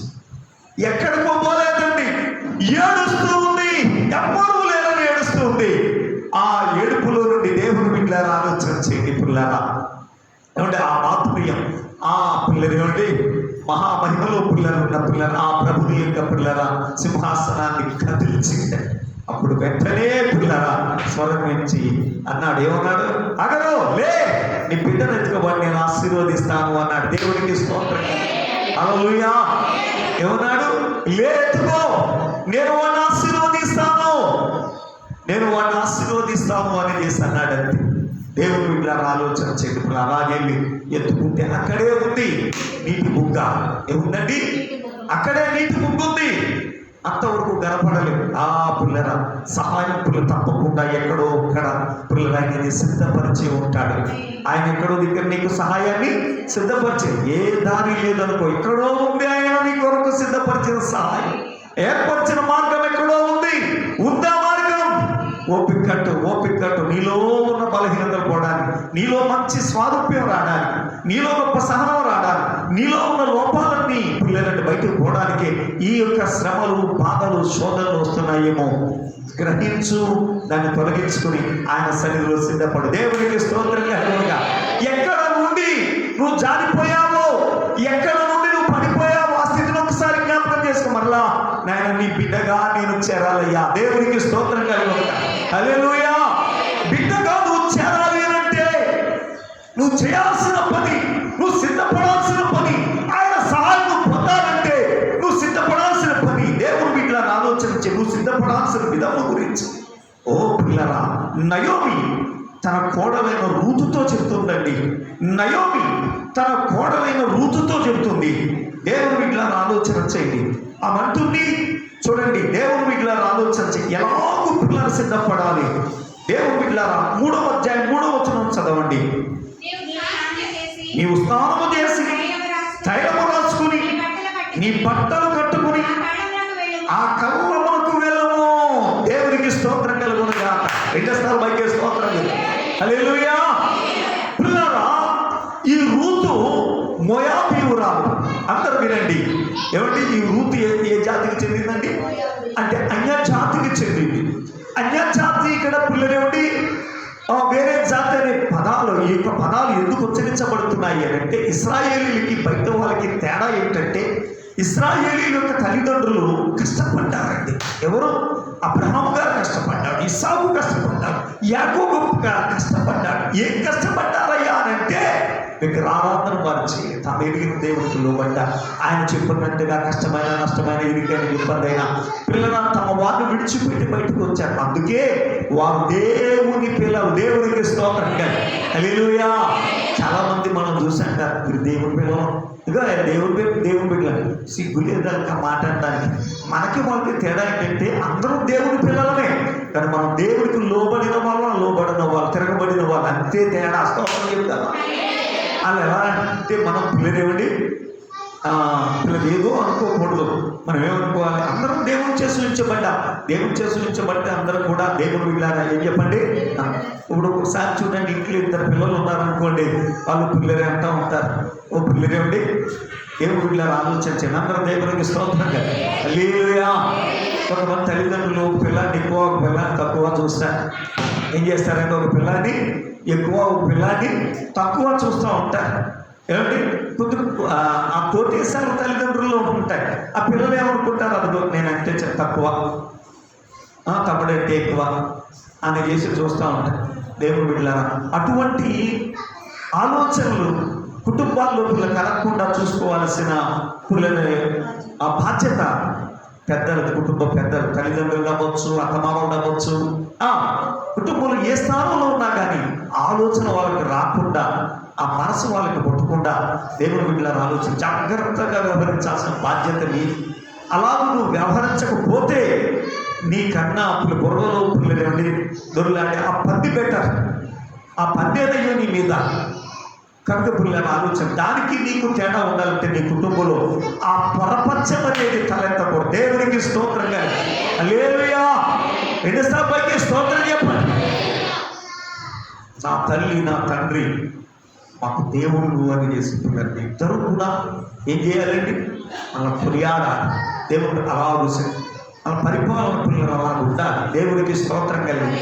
ఎక్కడికో పోలేదండి. ఏడుస్తూ ఉంది. ఎవ్వరూ లేదని ఏడుస్తూ ఉంది. ఆ ఏడుపులో నుండి దేవుని బిడ్డలను ఆలోచన చేయండి పిల్లరా. ఏమంటే ఆ మాధుర్యం ఆ పిల్లలు ఏమంటే మహామహిమలో పిల్లలు ఉన్న పిల్లలు ఆ ప్రభుని యొక్క పిల్లరా సింహాసనాన్ని కదిలిచింది. అప్పుడు వెంటనే పిల్లరా స్వరం నుంచి అన్నాడు. ఏమన్నాడు? అగరు లే, నీ బిడ్డను ఎత్తుకోబడి నేను ఆశీర్వదిస్తాను అన్నాడు. దేవునికి స్తోత్రం. హల్లెలూయా. ఏమన్నాడు? లే, ఎత్తుకో, నేను వాడిని ఆశీర్వదిస్తాను అని చేసి అన్నాడు. అంతే. దేవుని బిడ్డలను ఆలోచన చేయండి. అలాగే ఎత్తుకుంటే అక్కడే ఉంది నీటి బుగ్గ. ఏముందండి? అక్కడే నీటి బుగ్గ ఉంది. అంతవరకు కనపడలేదు. ఆ పిల్లల సహాయం పిల్లలు తప్పకుండా ఎక్కడో ఒక్కడ పిల్లలు ఆయన సిద్ధపరిచి ఉంటాడు. ఆయన ఎక్కడో దగ్గర నీకు సహాయాన్ని సిద్ధపరిచే ఏ దారి లేదనుకో, ఎక్కడో ఉంది ఆయన నీ కొరకు సిద్ధపరిచిన సహాయం. ఏర్పరిచిన మార్గం ఎక్కడో ఉంది. ఉందా మార్గం? ఓపికట్టు నీలో ఉన్న బలహీనతలు పోవడానికి, నీలో మంచి స్వారూప్యం రావడానికి, నీలో గొప్ప సహనం రావడానికి, నీలో ఉన్న లోపాలన్నీ పిల్లలంటే బయటకు పోవడానికి ఈ యొక్క శ్రమలు బాధలు శోధనలు వస్తున్నాయేమో గ్రహించు, దాన్ని తొలగించుకుని ఆయన సన్నిధిలో సిద్ధపడు. దేవునికి స్తోత్రం కలుగుగా. ఎక్కడ నుండి నువ్వు జారిపోయావో, ఎక్కడ నుండి నువ్వు పడిపోయావో ఆ స్థితిని ఒకసారి జ్ఞాపకం చేసుకో. మరలా నాయన నీ బిడ్డగా నేను చేరాలయ్యా. దేవునికి స్తోత్రం కలుగుగా. హల్లెలూయా. బిడ్డగా నువ్వు చేరాలి అంటే నువ్వు చేయాల్సిన పని, నువ్వు సిద్ధపడాల్సిన పని, ఆయన సహాయం నువ్వు పొందాలంటే నువ్వు సిద్ధపడాల్సిన పని. దేవుని బిడ్డలను ఆలోచించి నువ్వు సిద్ధపడాల్సిన విధము గురించి. ఓ పిల్లరా, నయోమి తన కోడలైన రూతుతో చెప్తుందండి. నయోమి తన కోడలైన రూతుతో చెప్తుంది. దేవుని బిడ్డలారా ఆలోచన చేయండి. ఆ మంటుంది చూడండి. దేవుని బిడ్డలారా ఆలోచన చేయండి. ఎలాగో పిల్లలు సిద్ధపడాలి. దేవుని బిడ్డలారా 3వ అధ్యాయం 3వ వచనం చదవండి. నీవు స్నానము చేసి తైలము రాసుకుని నీ బట్టలు కట్టుకుని ఆ కళ్ళమునకు వెళ్ళము. దేవునికి స్తోత్రం కలుగునుగా. రెండోసారి బైకే స్తోత్రం. హల్లెలూయా. పిల్లరా, ఈ రూతు మోయాబీయురాలు. అందరూ వినండి. ఏమంటే ఈ రూతు ఏ జాతికి చెందిందండి అంటే అన్య జాతికి చెందింది. అన్య జాతి ఇక్కడ పిల్లలేమిటి వేరే జాతి అనే పదాలు, ఈ యొక్క పదాలు ఎందుకు ఉచ్చరించబడుతున్నాయి అని అంటే ఇశ్రాయేలీలకి బయట వాళ్ళకి తేడా ఏంటంటే ఇశ్రాయేలీల యొక్క తల్లిదండ్రులు కష్టపడ్డారండి. ఎవరు? అబ్రహాము గారు కష్టపడ్డాడు, ఇస్సాకు కష్టపడ్డాడు, యాకోబు గారు కష్టపడ్డాడు. ఏం కష్టపడ్డారయ్యా అని అంటే విగ్రహారాధన వారు చేయాలి. తాము ఎదిగిన దేవునికి లోబడ్డా ఆయన చెప్పినట్టుగా కష్టమైన నష్టమైన ఇరికైన ఇబ్బంది అయినా పిల్లల తమ వారిని విడిచిపెట్టి బయటకు వచ్చారు. అందుకే వారు దేవుని పిల్లలు. దేవునికి స్తోత్రం. హల్లెలూయా. చాలా మంది మనం చూసాంటారు మీరు దేవుని పిల్లలు, ఇదిగో దేవుని బిడ్డలు. సిగ్గు లేదక మాట్లాడడానికి. మనకి వాళ్ళకి తేడా ఏంటంటే అందరూ దేవుని పిల్లలనే, కానీ మనం దేవుడికి లోబడిన లోబడిన వాళ్ళు తిరగబడిన వాళ్ళు అంతే తేడా. స్తోత్రం చెప్తాను. వాళ్ళు ఎలా అంటే మనం పిల్లలేమండి పిల్లలు ఏదో అనుకోకూడదు. మనం ఏమనుకోవాలి? అందరం దేవుని చేసి ఉంచబడ్డా. దేవుని చేసి ఉంచబడితే అందరూ కూడా దేవుని బిడ్డలారా ఏం చెప్పండి. ఇప్పుడు ఒకసారి చూడండి, ఇంట్లో 2 పిల్లలు ఉన్నారనుకోండి, వాళ్ళు పిల్లలే అంటూ ఉంటారు. ఓ పిల్లలేమండి దేవుని బిడ్డలారా ఆలోచించండి. అందరం దేవునికి స్తోత్రంగా. హల్లెలూయా. కొంతమంది తల్లిదండ్రులు పిల్లాన్ని ఎక్కువ ఒక పిల్లాన్ని తక్కువ చూస్తారు. ఏం చేస్తారంటే ఒక పిల్లాన్ని ఎక్కువ ఒక పిల్లాన్ని తక్కువ చూస్తూ ఉంటారు. ఏమంటే ఆ తోటేసారి తల్లిదండ్రులు ఉంటాయి. ఆ పిల్లలు ఏమనుకుంటారు? అదిగో నేనంటే తక్కువ, తమ్ముడంటే ఎక్కువ అని చేసి చూస్తూ ఉంటారు. దేవుని బిడ్డలారా అటువంటి ఆలోచనలు కుటుంబాల్లో పిల్లలు కలగకుండా చూసుకోవాల్సిన పిల్లల ఆ బాధ్యత పెద్దలు, కుటుంబ పెద్దలు, తల్లిదండ్రులు అవ్వచ్చు, అత్తమామలు అవ్వచ్చు, కుటుంబంలో ఏ స్థానంలో ఉన్నా కానీ ఆలోచన వాళ్ళకి రాకుండా, ఆ మనసు వాళ్ళకి పట్టకుండా దేవుని బిడ్డలను ఆలోచన జాగ్రత్తగా వ్యవహరించాల్సిన బాధ్యత నీ. అలాగ నువ్వు వ్యవహరించకపోతే నీకన్నా బుర్రలో పిల్లలేండి దొరలాంటి ఆ పంది బెటర్. ఆ పంది ఏదయ్యో నీ మీద కనుక పిల్లల ఆలోచన. దానికి నీకు తేడా ఉండాలంటే నీ కుటుంబంలో ఆ ప్రపంచం అనేది తలెత్తకూడదు. దేవునికి స్తోత్రంగా. హల్లెలూయా. రెండోసారి స్తోత్రం చెప్పండి. నా తల్లి నా తండ్రి మాకు దేవుడు అని చేసి పిల్లలు ఇద్దరు కూడా ఏం చేయాలండి? మన కొనియాడాలి. దేవుడు అలా మన పరిపాలన పిల్లలు అలా ఉండాలి. దేవునికి స్తోత్రం కలిగి.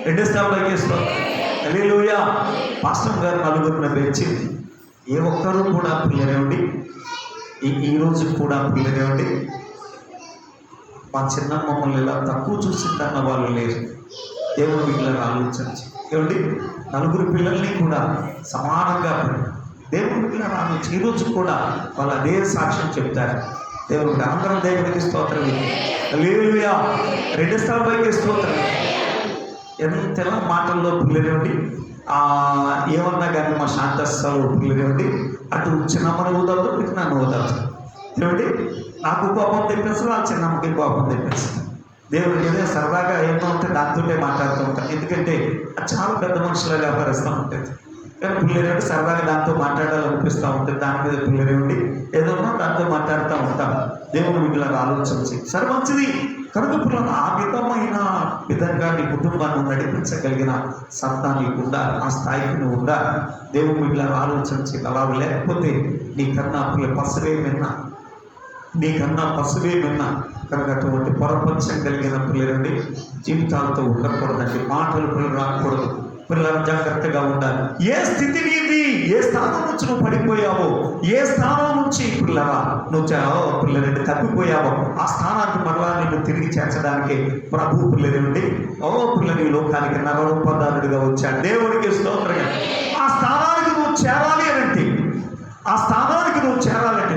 రెండోసారి స్తోత్రం. హల్లెలూయా. పాస్టర్ గారు 4 పెంచింది. ఏ ఒక్కరూ కూడా పిల్లలేవండి. ఈ రోజు కూడా పిల్లలేవండి. మా చిన్న మమ్మల్ని ఇలా తక్కువ చూసిందన్న వాళ్ళు లేరు. దేవుని బిడ్డలను ఆలోచించి ఏమండి 4 పిల్లల్ని కూడా సమానంగా దేవుని బిడ్డలను ఆలోచించి ఈరోజు కూడా వాళ్ళు అదే సాక్ష్యం చెప్తారు. దేవునికి అందరం దేవునికి స్తోత్రం. హల్లెలూయా. రెండోసారి స్తోత్రం. ఎంతలా మాటల్లో పిల్లలేండి ఏమన్నా కానీ మా శాంతస్థలు పిల్లలేండి అటు చిన్నమ్మని ఊదద్దు, ఇటు నన్ను ఊదద్దు. ఏమండి నాకు కోపం తెప్పిస్తారు, ఆ చిన్నమ్మకి కోపం తెప్పిస్తారు. దేవుడికి ఏదో సరదాగా ఏమో ఉంటే దాంతోనే మాట్లాడుతూ ఉంటాను. ఎందుకంటే అది చాలా పెద్ద మనుషులుగా వ్యవహరిస్తూ ఉంటుంది. కానీ పిల్లలేండి సరదాగా దాంతో మాట్లాడాలనిపిస్తూ ఉంటుంది. దాని మీద పిల్లలేండి ఏదో దాంతో మాట్లాడుతూ ఉంటాం. దేవుని బిడ్డలను ఆలోచించి సరే మంచిది కనుక పిల్లలు ఆ విధంగా నీ కుటుంబాన్ని నడిపించగలిగిన సత్తా నీకు ఉండాలి. ఆ స్థాయికి నువ్వు ఉండాలి. దేవుని బిడ్డలను ఆలోచించి అలా లేకపోతే నీకన్నా పిల్లలు పసువే విన్నా కనుక అటువంటి పొరపంచం కలిగిన పిల్లలండి జీవితాలతో ఉండకూడదండి. మాటలు పిల్లలు రాకూడదు. పిల్లలు జాగ్రత్తగా ఉండాలి. ఏ స్థితి నీది, ఏ స్థానం నుంచి నువ్వు పడిపోయావో, ఏ స్థానం నుంచి పిల్లలండి తప్పిపోయావో ఆ స్థానానికి మరలా నిన్ను తిరిగి చేర్చడానికి ప్రభు పిల్లలండి పిల్లలు ఈ లోకానికి నరరూపదారుడిగా వచ్చాడు. దేవుడికి స్తోత్రంగా. ఆ స్థానానికి నువ్వు చేరాలి అనంటే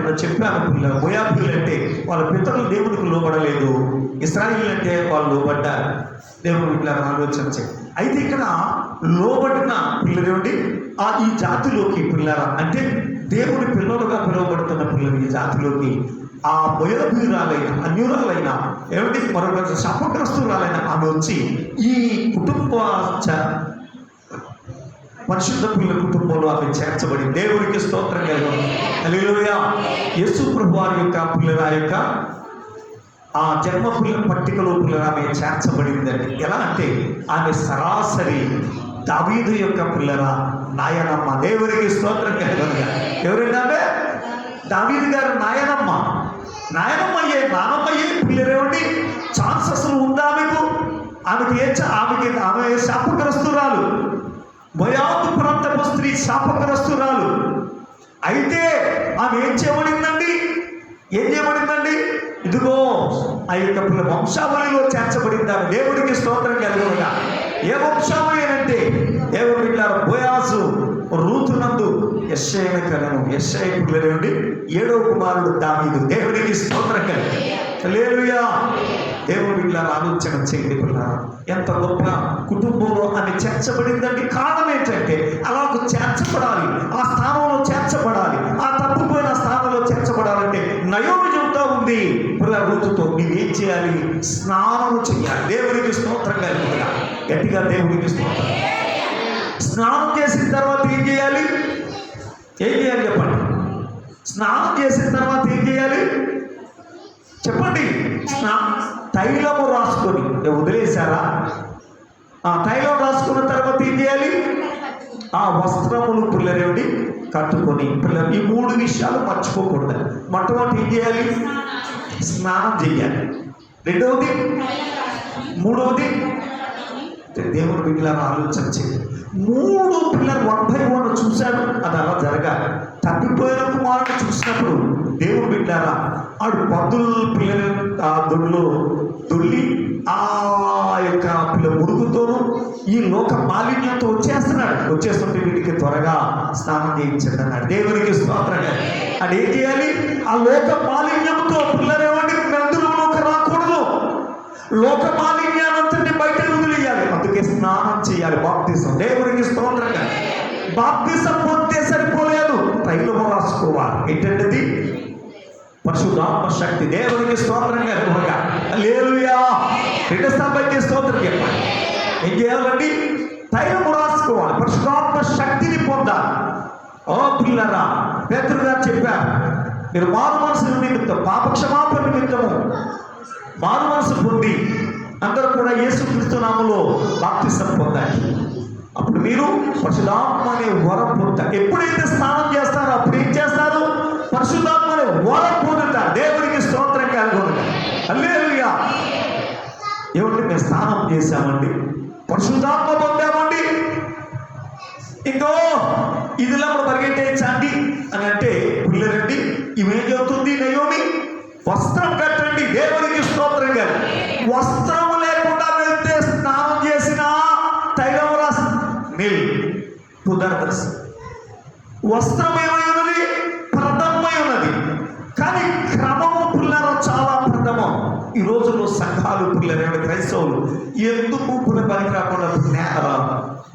నేను చెప్పాను. పిల్లలు మోయాబీయులు అంటే వాళ్ళ పితరులు దేవుడికి లోబడలేదు. ఇశ్రాయేలు అంటే వాళ్ళు లోబడ్డారు. దేవుడు ఇట్లా ఆలోచించి అయితే ఇక్కడ లోబడిన పిల్లలేండి ఈ జాతిలోకి పిల్లరా, అంటే దేవుని పిల్లలుగా పిలువబడుతున్న పిల్లలు ఈ జాతిలోకి ఆ బయలుబీరాలైన అన్యురాలైన ఏమిటి మరొక శాపగ్రస్తురాలైన ఆమె వచ్చి ఈ కుటుంబ పరిశుద్ధ పిల్లల కుటుంబంలో ఆమె చేర్చబడి దేవునికి స్తోత్రం కలుగును. హల్లెలూయా. యేసు ప్రభు వారి యొక్క పిల్లల యొక్క ఆ జన్మ పిల్లల పట్టికలో పిల్లలు ఆమె చేర్చబడిందండి. ఎలా అంటే ఆమె సరాసరి దావీదు యొక్క పిల్లల నాయనమ్మ. దేవునికి స్తోత్రం కలుగును. ఎవరైనా దావీదు గారు నాయనమ్మ నానమ్మయ్యే పిల్లలేవండి. ఛాన్స్ అసలు ఉందా ఆమెకు? ఆమె శాపగ్రస్తురాలు, మోయాబు ప్రాంతపు స్త్రీ శాపగ్రస్తురాలు. అయితే ఆమె ఏం చేయబడిందండి? ఇదిగో ఆ యొక్క పిల్ల వంశావళిలో చేర్చబడింది ఆమె. దేవుడికి స్తోత్రం కలుగునుగా. ఏ వంశావళి అంటే దేవుడు ఇట్లా బోయాజు రూతునందు యెష్షయిని కనెను. యెష్షయి పిల్లలేండి 7వ కుమారుడు దావీదు. దేవుడికి స్తోత్రం కలుగు. హల్లెలూయా. దేవుడు ఇట్లా ఆలోచన చేయండి పిల్లలు, ఎంత గొప్ప కుటుంబంలో ఆమె చేర్చబడిందండి. కారణం ఏంటంటే అలాగ చేర్చబడాలి, ఆ స్థానంలో చేర్చబడాలి, ఆ తప్పిపోయిన స్థానంలో చేర్చబడాలంటే నయోమి చెబుతా ఉంది పిల్లల రూతుతో, నీవేం చేయాలి? స్నానం చేయాలి. దేవునికి స్తోత్రం కలుగునుగా. గట్టిగా దేవునికి స్తోత్రం. స్నానం చేసిన తర్వాత ఏం చేయాలి? చెప్పండి. స్నానం చేసిన తర్వాత ఏం చేయాలి చెప్పండి? తైలము రాసుకొని వదిలేశారా? తైలం రాసుకున్న తర్వాత ఏం చేయాలి? ఆ వస్త్రములు పిల్లలేండి కట్టుకొని పిల్లలు ఈ 3 విషయాలు మర్చిపోకూడదు. మొట్టమొదటి ఏం చేయాలి? స్నానం చేయాలి. రెండవది, మూడవది దేవుడు బిడ్డలను ఆలోచన చేయాలి. 3 పిల్లలు 1 by 1 చూశాడు. అది అలా జరగాలి. తప్పిపోయిన కుమారుడు చూసినప్పుడు దేవుడు బిడ్డారా ఆడు పద్దుల పిల్లలు ఆ దొడ్లో దొల్లి ఆ యొక్క పిల్ల మురుగుతోనూ ఈ లోక మాలిన్యంతో వచ్చేస్తుంటే వీటికి త్వరగా స్నానం చేయించండి అన్నాడు. దేవునికి స్తోత్రంగా. అది ఏం చేయాలి? ఆ లోక మాలిన్యంతో పిల్లలేవండి నందులోకి రాకూడదు. లోక మాలిన్యానంతటిని బయట వదిలేయాలి. అందుకే స్నానం చేయాలి. బాప్తిసం. దేవునికి స్తోత్రంగా. బాప్తిసం పొందితే సరిపోలేదు, తైలము రాసుకోవాలి. ఏంటంటే పరిశుద్ధాత్మ శక్తి. దేవునికి స్తోత్రంగా. హల్లెలూయా. రెండోసారి స్తోత్రం చెప్పండి. ఏం చేయాలండి? తైలము రాసుకోవాలి. పరిశుద్ధాత్మ శక్తిని పొందాలి. ఓ పిల్లరా, పేతురు గారు చెప్పారు, మీరు మారు మనసు నిమిత్తం, పాప క్షమాపణ నిమిత్తము మారు మనసు పొంది అందరూ కూడా యేసుక్రీస్తు నామములో బాప్తిసం పొందాలి. అప్పుడు మీరు పరిశుద్ధాత్మ అనే వరం పొందుతారు. ఎప్పుడైతే స్నానం చేస్తారో అప్పుడు ఏం చేస్తారు? పరిశుద్ధాత్మ అనే వరం పొందుతారు. దేవునికి స్తోత్రం కలుగును. హల్లెలూయా. ఏమంటే మేము స్నానం చేశామండి, పరిశుద్ధాత్మ పొందామండి, ఇంకో ఇదిలా కూడా పరిగెట్టేయచ్చండి అని అంటే పిల్లలండి ఇవేం చెబుతుంది నయోమి? వస్త్రం కట్టండి. దేవునికి స్తోత్రం గారు. వస్త్రం లేకుండా వెళ్తే స్నానం చేసిన తైలం రాసి కుదరదు. వస్త్రం ఏమై ఉన్నది? ప్రథమై ఉన్నది. కానీ క్రమము పిల్లలు చాలా ప్రథమం. ఈ రోజుల్లో సంఘాలు పిల్లలు క్రైస్తవులు ఎందుకు పనికి రాకుండా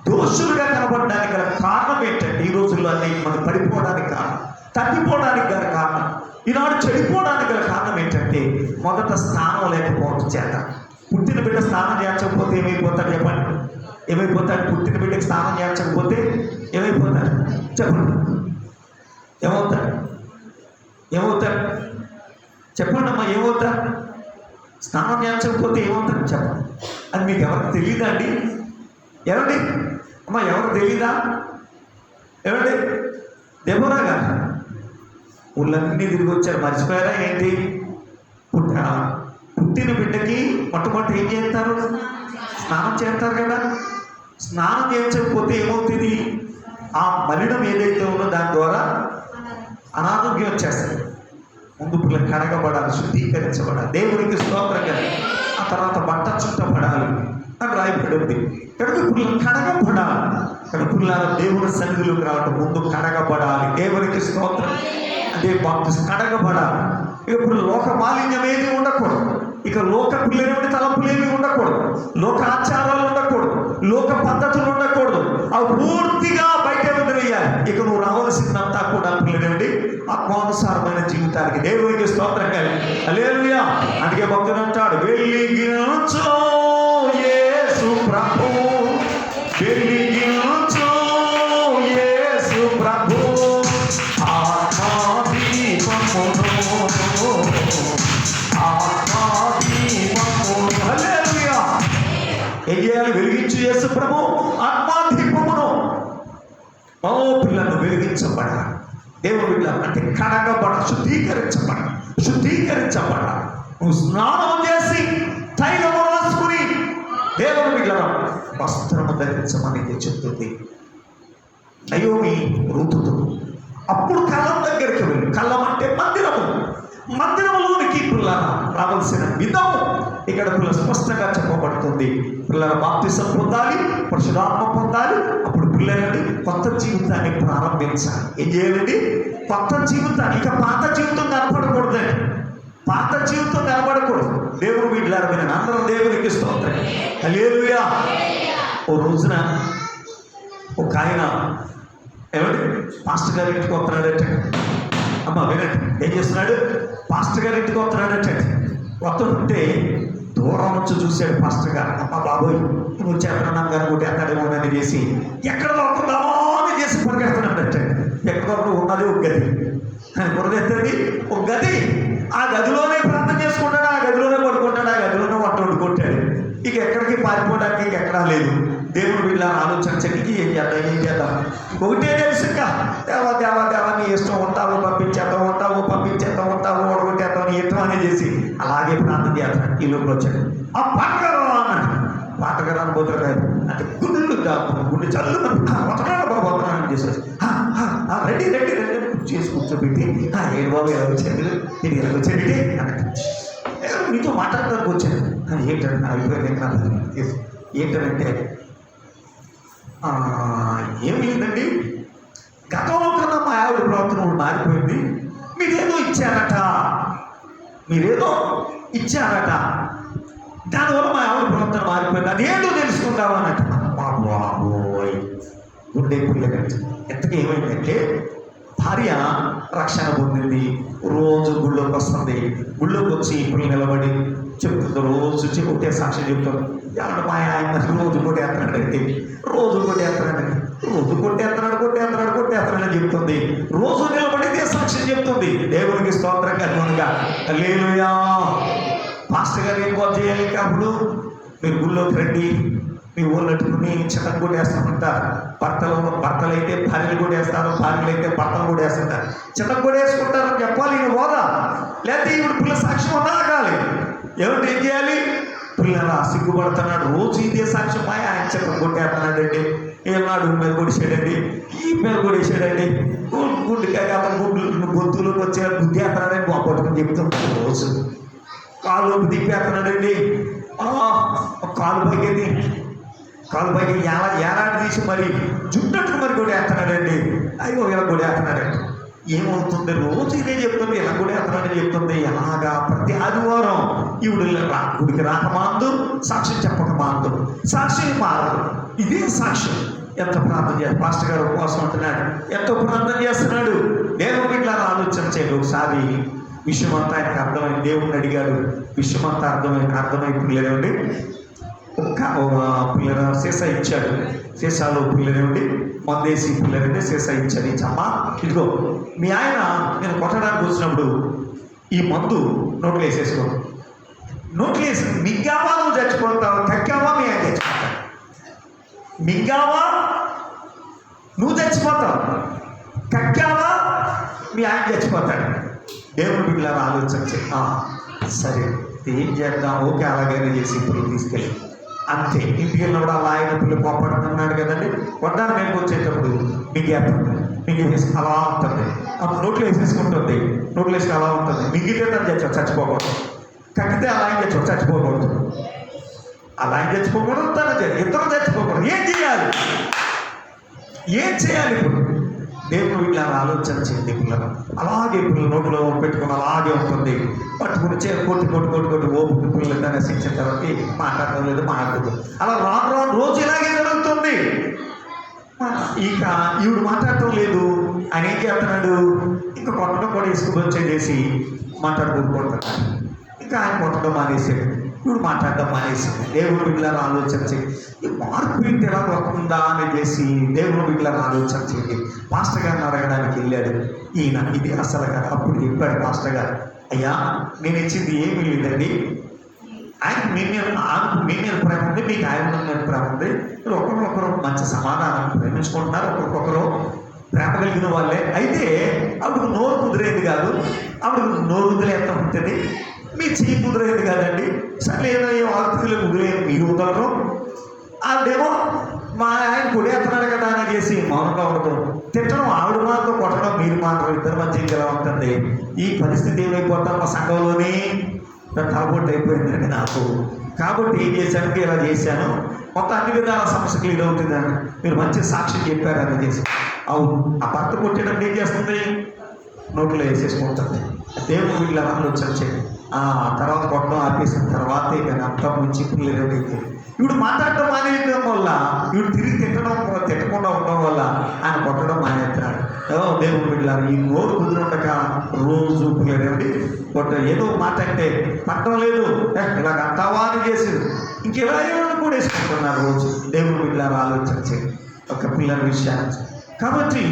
దోషులుగా కనబడడానికి గల కారణం ఏంటంటే ఈ రోజుల్లో అన్ని మనం పడిపోవడానికి కారణం, తగ్గిపోవడానికి గల కారణం, ఈనాడు చెడిపోవడానికి గల కారణం ఏంటంటే మొదట స్నానం లేకపోవడం చేత. పుట్టిన బిడ్డ స్నానం చేర్చకపోతే ఏమైపోతాడు చెప్పండి? ఏమైపోతాడు? పుట్టిన బిడ్డకి స్నానం చేర్చకపోతే ఏమైపోతాడు చెప్పండి? ఏమవుతాడు? చెప్పండి అమ్మా, ఏమవుతాడు? స్నానం చేర్చకపోతే ఏమవుతాడు చెప్పండి? అది మీకు ఎవరికి తెలియదా అండి? ఏమండి అమ్మా, ఎవరు తెలీదా? ఏమండి? దెబోరా గారు ఊళ్ళన్నీ తిరిగి వచ్చారు, మర్చిపోయారా ఏంటి? పుట్టిన బిడ్డకి మొట్టమొదటి ఏం చేస్తారు? స్నానం చేస్తారు కదా. స్నానం చేయించకపోతే ఏమవుతుంది? ఆ మలినం ఏదైతే ఉందో దాని ద్వారా అనారోగ్యం వచ్చేస్తుంది. ముందు పిల్లలు కడగబడాలి, శుద్ధీకరించబడాలి. దేవునికి స్తోత్రంగా. ఆ తర్వాత బట్ట చుట్టబడాలి అని రాయబడింది. కనుక పిల్లలు కడగబడాలి. కనుక పిల్లలు దేవుని సన్నిధిలోకి రావడం ముందు కడగబడాలి. దేవునికి స్తోత్రం. అదే బాప్తిసం. కడగబడాలి. ఇప్పుడు లోక మాలిన్యం ఏది ఉండకూడదు. ఇక లోక పిల్లలేమిటి తలంపులు ఏమి ఉండకూడదు, లోక ఆచారాలు ఉండకూడదు, లోక పద్ధతులు ఉండకూడదు. అవి పూర్తిగా బయట వదిలేయాలి. ఇక నువ్వు రావాల్సిందంతా కూడా పిల్లలేమిటి ఆత్మానుసారమైన జీవితానికి. దేవునికి స్తోత్రం కలిగి హల్లెలూయా. అందుకే భక్తుడు అంటాడు, వెలిగించు యేసు ప్రభు, వెలిగించు యేసు ప్రభు ఆత్మదీపమును, ఆత్మదీపమును. హల్లెలూయా. ఏం చేయాలి? వెలిగించు యేసు ప్రభు ఆత్మదీపమును. ఓ పిల్లలు వెలిగించబడాలి. దేవుడు పిల్లలు అంటే కడగబడ, శుద్ధీకరించబడ. నువ్వు స్నానం చేసి తైలము రాసుకుని దేవుడు పిల్లలు వస్త్రము ధరించమని చెప్తుంది. అయ్యో మీ ఋతుతో అప్పుడు కళ్ళం దగ్గరికి వెళ్ళి, కళ్ళం అంటే మందిరములోనికి పిల్లల రావాల్సిన విధము ఇక్కడ పిల్లలు స్పష్టంగా చెప్పబడుతుంది. పిల్లల బాప్తిసం పొందాలి, పరిశుద్ధాత్మ పొందాలి. అప్పుడు పిల్లలని కొత్త జీవితాన్ని ప్రారంభించాలి. ఏం చేయాలండి? కొత్త జీవితాన్ని. ఇక పాత జీవితం కనపడకూడదండి, పాత జీవితం కనబడకూడదు. దేవుడు వీళ్ళారు మీరు అందరం దేవునికి స్తోత్రం హల్లెలూయా. ఓ రోజున ఒక ఆయన ఏమంటే పాస్టర్ గారి ఇంటికి వస్తున్నాడట. అమ్మ వినండి, ఏం చేస్తున్నాడు? పాస్టర్ గారి ఇంటికి వస్తున్నాడట. వస్తుంటే దూరం నుంచి చూశాడు పాస్టర్ గారు. అమ్మ బాబోయ్, నువ్వు చేతనం గారు ఒకటి ఎక్కడేమోనని చేసి ఎక్కడ దొరుకుతుందామో అని చేసి పరిగెడుతున్నాడట. ఎక్కడ ఉన్నది ఒక గది, కొరదెత్తది ఒక గది. ఆ గదిలోనే ప్రార్థన చేసుకుంటాడు, ఆ గదిలోనే పడుకుంటాడు, ఆ గదిలోనే వంట వండుకుంటాడు. ఇక ఎక్కడికి పారిపోవడానికి ఇంకెక్కడా లేదు. దేవుడు వీళ్ళ ఆలోచించడానికి ఏం చేద్దాం ఒకటే తెలుసు, ఇంకా దేవా దేవా దేవా నీ ఇష్టం, ఉంటావు పంపించేద్దాం, ఓడగొట్టేద్దాం, నీ ఇష్టం అనేది చేసి అలాగే ప్రార్థన చేస్తాడు. ఈ లోపల వచ్చాడు. ఆ పాటగారు అన్నాడు. పాటగారు అని పోతాడు అంటే గుండె చల్లు వస్తున్నాడు బాబు, వస్తున్నాను చేసేసి రెడీ రెడీ రెడీ చేసి కూర్చోబెట్టి ఏడు బాబు ఎలా వచ్చాడు, ఇది ఎలా వచ్చాడు అన్నట్టు మీతో మాట్లాడడానికి వచ్చాను. ఏంటంటే అయిపోయింది ఏంటంటే ఏం లేదండి, గతంలో కన్నా మా ఆవిడ ప్రవర్తన మారిపోయింది. మీరేదో ఇచ్చారట, దానివల్ల మా ఆవిడ ప్రవర్తన మారిపోయింది. అదేంటో తెలుసుకుందామన్నట్టు. బాబోయ్, గుండె పిల్లగండి. ఎంతకీ ఏమైందంటే భార్య రక్షణ పొందింది, రోజు గుళ్ళోకి వస్తుంది. గుళ్ళోకి వచ్చి ఇప్పుడు నిలబడి చెప్తుంది, రోజు ఒకటే సాక్ష్యం చెప్తాడు. ఎవరు మా ఆయన రోజు కొట్టేస్తున్నాడండి, రోజు కొట్టేస్తున్నాడని చెప్తుంది. రోజు నిలబడితే సాక్ష్యం చెప్తుంది. దేవునికి స్తోత్రం కలుగునుగా హల్లెలూయా. మాస్టర్ గారు ఏం చేయాలి? అప్పుడు మీరు గుళ్ళోకి రండి, మీ ఊళ్ళట్టుకుని చిన్న కొట్టేస్తామంటారు. భర్తలైతే భార్యలు కొట్టేస్తారు, భార్యలైతే భర్తలు కొట్టేస్తుంటారు. చిన్న కొట్టేసుకుంటారని చెప్పాలి. ఈయన హోదా లేకపోతే ఇప్పుడు పిల్ల సాక్ష్యం ఉన్నాగాలి. ఏమంటే ఏం చేయాలి? పిల్లల సిగ్గుపడుతున్నాడు. రోజు ఇదే సాక్ష్యం. ఆయన చిన్న కొట్టేస్తున్నాడండి, ఏమన్నాడు మీద కొట్టేసాడండి, ఈ మీద కొట్టేసాడండి, గుడ్డికాయ గొంతులోకి వచ్చే బుద్ధి వేస్తున్నాడని పట్టుకుని చెప్తున్నాడు. రోజు కాలులోకి తిప్పేస్తున్నాడండి, కాలు పైకి ఏలాంటి తీసి మరి జుట్టట్టు మరి కొట్టేస్తున్నాడండి. అయ్యో ఇలా కొట్టేస్తున్నాడండి. ఏమవుతుంది? రోజు ఇదే చెప్తుంది, ఇలా కొట్టేస్తున్నాడని చెప్తుంది. ఎలాగా? ప్రతి ఆదివారం ఈవిడ గుడికి రాకమాందు, సాక్ష్యం చెప్పకమాందు, సాక్ష్యం మారదు. ఇదే సాక్ష్యం. ఎంత ప్రార్థన చేస్తాడు పాస్టర్ గారు, ఉపవాసం ఉంటున్నాడు, ఎంతో ప్రార్థన చేస్తున్నాడు. దేవుడు ఇట్లా ఆలోచన చేయండి. ఒకసారి విషయం అంతా ఆయనకు అర్థమైంది. దేవుడిని అడిగాడు, విషయం అంతా అర్థమైపోయింది లేదండి. ఒక పిల్లల సీసా ఇచ్చాడు. సీసాలో పిల్లలేండి మందేసి పిల్లలంటే సీసా ఇచ్చాడు. ఇచ్చమ్మా ఇదిగో, మీ ఆయన నేను కొట్టడానికి వచ్చినప్పుడు ఈ మందు నోట్లు వేసేసుకో. నోట్లు వేసి మింగావా నువ్వు చచ్చిపోతావు, కక్కావా మీ ఆయన చచ్చిపోతావు. మింగావా నువ్వు చచ్చిపోతావు, కక్కావా మీ ఆయన చచ్చిపోతాడు. దేవుడు బిడ్డలను ఆలోచించి సరే ఏం చేద్దాం, ఓకే అలాగైనా చేసి ఇప్పుడు తీసుకెళ్ళి అంతే. ఇంటికి వెళ్ళినప్పుడు అలా ఆయన పిల్లలు కోపడుతున్నాడు కదండి. వడ్డాను మేము వచ్చేటప్పుడు మింగేసి అలా ఉంటుంది. అప్పుడు నోట్లు వేసేసుకుంటుంది, నోట్లు వేసి అలా ఉంటుంది. మింగితే తను చచ్చిపోకూడదు, కక్కితే అలా ఆయన చచ్చిపోకూడదు, అలా ఆయన చచ్చిపోకూడదు, తను ఇద్దరు చచ్చిపోకూడదు. ఏం చేయాలి? ఇప్పుడు దేవుని వీళ్ళ ఆలోచన చేయండి పిల్లలు. అలాగే పిల్లలు నోట్లో పెట్టుకుని అలాగే ఉంటుంది, పట్టుకుని కొట్టి ఓపిక పిల్లలు దాన్ని శిక్షించిన తర్వాత మాట్లాడడం లేదు, మాట్లాడదు. అలా రాను రోజు ఇలాగే జరుగుతుంది. ఇక ఈవిడు మాట్లాడటం లేదు, ఆయన ఏం చేస్తున్నాడు, ఇంకా కొట్టడం కూడా ఇసుకొచ్చేసి మాట్లాడుకుంటున్నాడు. ఇంకా ఆయన కొట్టడం మానేసాడు, ఇప్పుడు మాట్లాడడం మానేసింది. దేవుని బిడ్డలను ఆలోచన చేయండి. ఈ మార్పు ఇంటి ఎలా వస్తుందా అని చేసి దేవుని బిడ్డలను ఆలోచన చేయండి. పాస్టర్ గారిని అడగడానికి వెళ్ళాడు ఈయన, ఇది అసలు కదా. అప్పుడు చెప్పాడు పాస్టర్ గారు, అయ్యా నేను ఇచ్చింది ఏమీ లేదండి, ఆయన మీ మీద ప్రేమ ఉంది, మీకు ఆయన మీద ప్రేమ ఉంది, మీరు ఒకరికొకరు మంచి సమాధానం ప్రేమించుకుంటున్నారు, ఒకరికొకరు ప్రేమ కలిగిన వాళ్ళే. అయితే అప్పుడు నోరు కుదిరేది కాదు, అప్పుడు నోరు కుదిరేంత ఉంటుంది, మీ చెయ్యి కుదిరేది కాదండి. సరే ఏదో ఆకృతిలో కుదిరేది మీరు కుదరరు, ఆవిడేమో మా ఆయన కొడేస్తున్నాడు కదా అని చేసి మౌనంగా ఉండటం, తిట్టడం ఆవిడ మాటతో కొట్టడం మీరు మాత్రం, ఇద్దరి మధ్య ఎలా ఉంటుంది. ఈ పరిస్థితి ఏమైపోతాం, మా సంఘంలోని తలబొట్టు అయిపోయిందండి నాకు. కాబట్టి ఏం చేశాను, ఇలా చేశాను, మొత్తం అన్ని విధాల సమస్య క్లియర్ అవుతుందని మీరు మంచి సాక్ష్యం చెప్పారు అని చేసి. అవును, ఆ భర్త కొట్టడం ఏం చేస్తుంది, నోట్లో వేసేసుకుంటుంది. దేవుని వీళ్ళ ఆలోచన చేయండి. తర్వాత కొట్టడం ఆపేసిన తర్వాత ఇక అంతా మంచి పిల్లలు ఇప్పుడు మాట్లాడటం మానేయడం వల్ల, ఇప్పుడు తిరిగి తిట్టకుండా ఉండడం వల్ల ఆయన కొట్టడం మానేస్తున్నాడు. దేవుని బిడ్డలారు, ఈ నోరు కుదిరుండక రోజు పిల్లలండి ఏదో మాట అంటే పట్టడం లేదు, ఇలాగ అంటావా అని చేసి ఇంకెలా ఏమైనా కూడా వేసుకుంటున్నారు రోజు. దేవుని బిడ్డలారు ఆలోచన చేయండి ఒక పిల్లల విషయాన్ని. కాబట్టి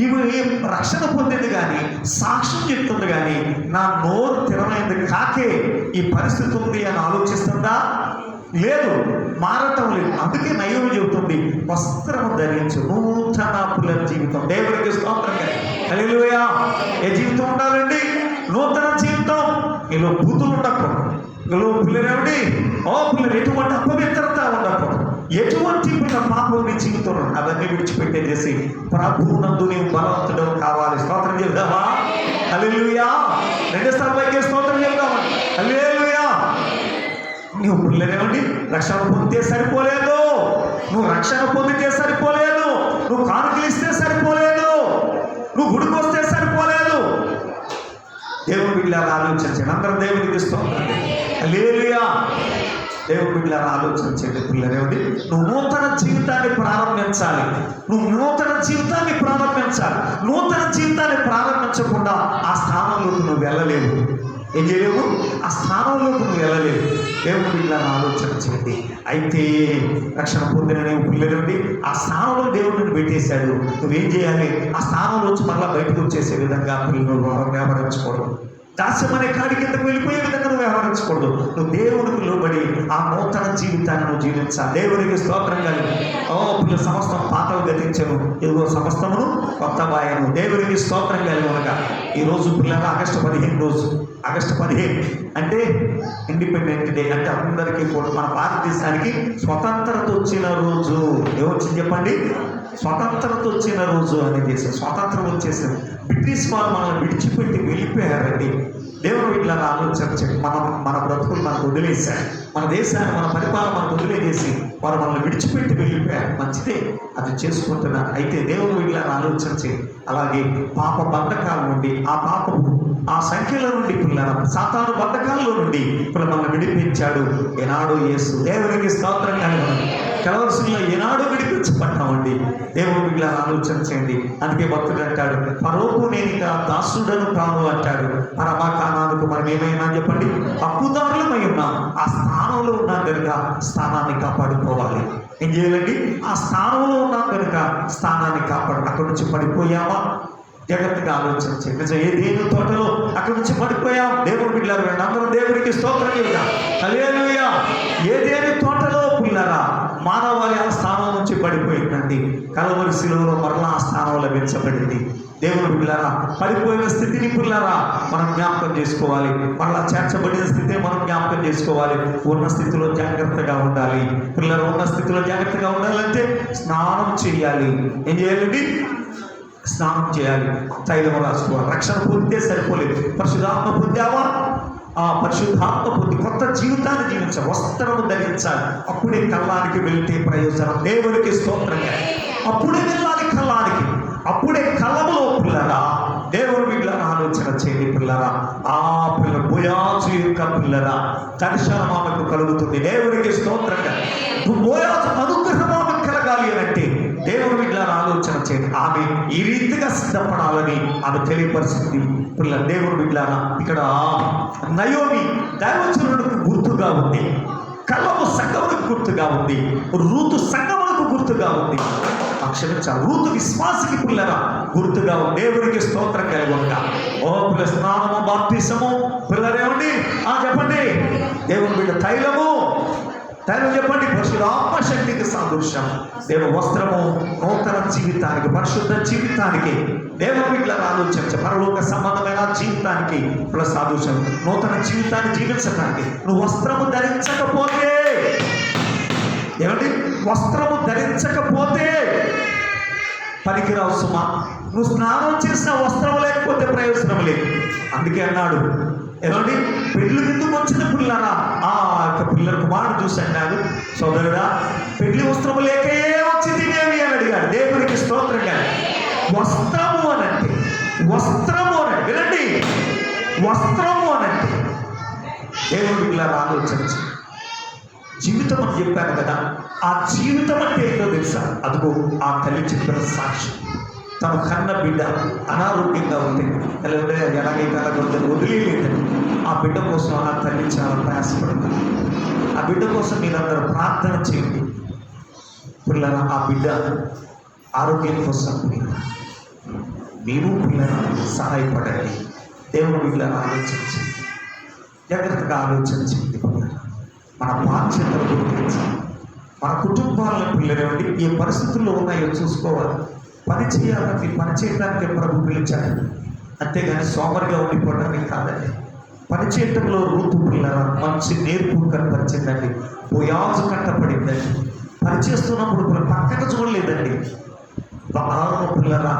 ఇవి రక్షణ పొందింది కానీ సాక్ష్యం చెప్తుంది కానీ నా నోరు తిరమైంది కాకే ఈ పరిస్థితి ఉంది అని ఆలోచిస్తుందా? లేదు, మారటం లేదు. అందుకే నయం చెబుతుంది, వస్త్రము ధరించు నూతన పిల్లల జీవితం. దేవుడికి స్తోత్రం. హల్లెలూయా. ఏ జీవితం ఉండాలండి? నూతన జీవితం. ఇలా బూతులు ఉండకూడదు, ఇలా పిల్లలేమిటి పిల్లలు ఎటువంటి అపవిత్రత ఉండకూడదు, ఎటువంటి పాపం నీ జీవితం అవన్నీ విడిచిపెట్టేసి ప్రభువునందు నీవు బలవంతుడు కావాలి. స్తోత్రం చెప్దామా? హల్లెలూయా. రెండోసారి పైకి స్తోత్రం చెప్దామా? హల్లెలూయా. నువ్వు పిల్లలేమండి రక్షణ పొందితే సరిపోలేదు, నువ్వు రక్షణ పొందితే సరిపోలేదు, నువ్వు కానుకలు ఇస్తే సరిపోలేదు, నువ్వు గుడికి వస్తే సరిపోలేదు. దేవుని బిడ్డలారా ఆలోచించండి. అందరం దేవునికి స్తోత్రం. హల్లెలూయా. దేవుని బిడ్డలారా ఆలోచించండి. పిల్లలేమండి నువ్వు నూతన జీవితాన్ని ప్రారంభించాలి, నువ్వు నూతన జీవితాన్ని ప్రారంభించాలి. నూతన జీవితాన్ని ప్రారంభించకుండా ఆ స్థానంలోకి నువ్వు వెళ్ళలేవు. ఏం చేయలేవు? ఆ స్థానంలోకి నువ్వు వెళ్ళలేవు. దేవుని బిడ్డలను ఆలోచన చేయండి. అయితే రక్షణ పొందిన నీవు పిల్లలండి ఆ స్థానంలో దేవుడిని పెట్టేశాడు, నువ్వేం చేయాలి? ఆ స్థానంలోంచి మళ్ళీ బయటకు వచ్చేసే విధంగా పిల్లలు వ్యవహరించకూడదు. దాస్యం అనే కాడి కిందకు వెళ్ళిపోయే విధంగా నువ్వు వ్యవహరించకూడదు. నువ్వు దేవునికి లోబడి ఆ నూతన జీవితాన్ని నువ్వు జీవించాలి. దేవునికి స్తోత్రం కలిగి పిల్లల సమస్తం పాతలు గతించను, ఇదిగో సమస్తమును కొత్త బాయను. దేవునికి స్తోత్రం కలిగి ఉండగా ఈరోజు పిల్లలు ఆగస్టు 15 రోజు, ఆగస్టు 15 అంటే ఇండిపెండెంట్ డే, అంటే అందరికీ కూడా మన భారతదేశానికి స్వతంత్రత వచ్చిన రోజు. ఏమొచ్చింది చెప్పండి? స్వతంత్రత వచ్చిన రోజు అనేది. స్వాతంత్రం వచ్చేసింది. బ్రిటిష్ వాళ్ళు మనల్ని విడిచిపెట్టి వెళ్ళిపోయారండి. దేవుని వీళ్ళని ఆలోచించండి. మన బ్రతుకులు మనకు వదిలేశారు, మన దేశాన్ని మన పరిపాలన మనకు వదిలేసి వారు మనల్ని విడిచిపెట్టి వెళ్ళిపోయారు. మంచిదే, అది చేసుకుంటున్నారు. అయితే దేవుని వీళ్ళని ఆలోచించి అలాగే పాప బంధకాల నుండి ఆ సంఖ్యల నుండి పిల్లల సాతాను బంధకాల్లో నుండి ఇప్పుడు మనల్ని విడిపించాడు ఏనాడు యేసు. దేవునికి స్తోత్రం కలగాలి. కలవలసిన ఏనాడు విడిపించబడ్డామండి. దేవుని వీళ్ళని ఆలోచన చేయండి. అందుకే భక్తుడు అంటాడు, పరోపు నేను ఇక దాసుడను కాను అంటాడు. పరమా కానానికి మనం ఏమైనా చెప్పండి, హక్కుదారులమై ఉన్నాం. ఆ స్థానంలో ఉన్నాం కనుక స్థానాన్ని కాపాడుకోవాలి. ఏం చేయాలండి? ఆ స్థానంలో ఉన్నాం కనుక స్థానాన్ని కాపాడు. అక్కడి నుంచి పడిపోయామా? జాగ్రత్తగా ఆలోచించండి. ఏదేను తోటలో అక్కడి నుంచి పడిపోయాం. దేవుడు పిల్లలు అందరూ దేవుడికి స్తోత్రం చేద్దాం. హల్లెలూయా. ఏదేని తోటలో పిల్లరా మానవాళి ఆ స్థానం నుంచి పడిపోయిందండి. కల్వరి శిలువలో మరలా ఆ స్థానం లభించబడింది. దేవుని బిడ్డలారా పడిపోయిన స్థితిని పిల్లరా మనం జ్ఞాపకం చేసుకోవాలి. మరలా చేర్చబడిన స్థితిని మనం జ్ఞాపకం చేసుకోవాలి. ఉన్న స్థితిలో జాగ్రత్తగా ఉండాలి. పిల్లలు ఉన్న స్థితిలో జాగ్రత్తగా ఉండాలంటే స్నానం చేయాలి. ఏం చేయాలండి? స్నానం చేయాలి, తైలం రాసుకోవాలి. రక్షణ పొందితే సరిపోలేదు, పరిశుద్ధాత్మ పొందావా? ఆ పరిశుద్ధాత్మ పొంది కొత్త జీవితాన్ని జీవించాలి, వస్త్రము ధరించాలి. అప్పుడే కళ్ళానికి వెళ్తే ప్రయోజనం. దేవునికి స్తోత్రంగా అప్పుడే వెళ్ళాలి కళ్ళానికి. అప్పుడే కలములో పిల్లరా దేవుని బిడ్డలను ఆలోచన చేయండి పిల్లరా. ఆ పిల్ల బోయాజు యొక్క పిల్లరా దర్శనం ఆమెకు కలుగుతుంది. దేవునికి స్తోత్రంగా. బోయాజు అనుగ్రహం ఆమెకు కలగాలి అంటే దేవుని బిడ్డలను ఆలోచన చేయండి. ఆమె ఈ రీతిగా సిద్ధపడాలని ఆమె తెలియపరిచింది. పిల్ల దేవుని బిడ్డలారా, ఇక్కడ నయోమి దైవజనులకు గుర్తుగా ఉంది, కలము సంగములకు గుర్తుగా ఉంది, రూతు సంగములకు గుర్తుగా ఉంది. క్షమించాలి, రూతు విశ్వాసికి పిల్లరా గుర్తుగా ఉంది. దేవునికి స్తోత్రం కలుగునుగా. ఓ పిల్ల స్నానము బాప్తిసము పిల్లరేమండి చెప్పండి. దేవుని బిడ్డ తైలము చెప్పండి పరిశుద్ధాత్మ శక్తికి సాదృశ్యం. దేవుని వస్త్రము నూతన జీవితానికి, పరిశుద్ధ జీవితానికి, దేవుని బిడ్డలను ఆలోచించ పరలోక సంబంధమైన జీవితానికి ప్లస్ సాదృశ్యం. నూతన జీవితాన్ని జీవించడానికి నువ్వు వస్త్రము ధరించకపోతే, ఏమండి వస్త్రము ధరించకపోతే పనికిరావు సుమా. నువ్వు స్నానం చేసిన వస్త్రం లేకపోతే ప్రయోజనం లేదు. అందుకే అన్నాడు, ఏమండి పెళ్లి ఎందుకు వచ్చిన పిల్లరా ఆ యొక్క పిల్లల కుమారుడు చూసి అన్నాడు, సోదరుడా పెళ్లి వస్త్రము లేకే వచ్చింది ఏమి అని అడిగాడు. దేవునికి స్తోత్రంగా. వస్త్రము అనంటే, వస్త్రము అనంటే వినండి, వస్త్రము అనంటే దేవుడి పిల్లలు ఆలోచించి జీవితం అని చెప్పాను కదా. ఆ జీవితం అంటే ఏంటో తెలుసా? అదిగో ఆ తల్లి చెప్పిన సాక్షి. తను కన్న బిడ్డ అనారోగ్యంగా ఉంది, ఎలాగైతే వదిలేదండి. ఆ బిడ్డ కోసం ఆ తల్లి చాలా ప్రయాసపడింది. ఆ బిడ్డ కోసం మీరందరూ ప్రార్థన చేయండి పిల్లల. ఆ బిడ్డ ఆరోగ్యం కోసం మీరు పిల్లల సహాయపడండి. దేవుని బిడ్డలను ఆలోచించి జాగ్రత్తగా ఆలోచించండి. మన బాధ్యతలు గుర్తించాలి. మన కుటుంబాలను పిల్లలేవండి ఏ పరిస్థితుల్లో ఉన్నాయో చూసుకోవాలి. పని చేయాలని, పని చేయడానికి ప్రభు పిలిచాడు, అంతేగాని సోమరిగా ఉండిపోవడానికి కాదండి. పని చేయటంలో రూతు పిల్లల మంచి నేర్పు కనపరిచిందండి. బోయాజు కట్టపడిందండి. పని చేస్తున్నప్పుడు పక్కన చూడలేదండి. బాగా పిల్లరా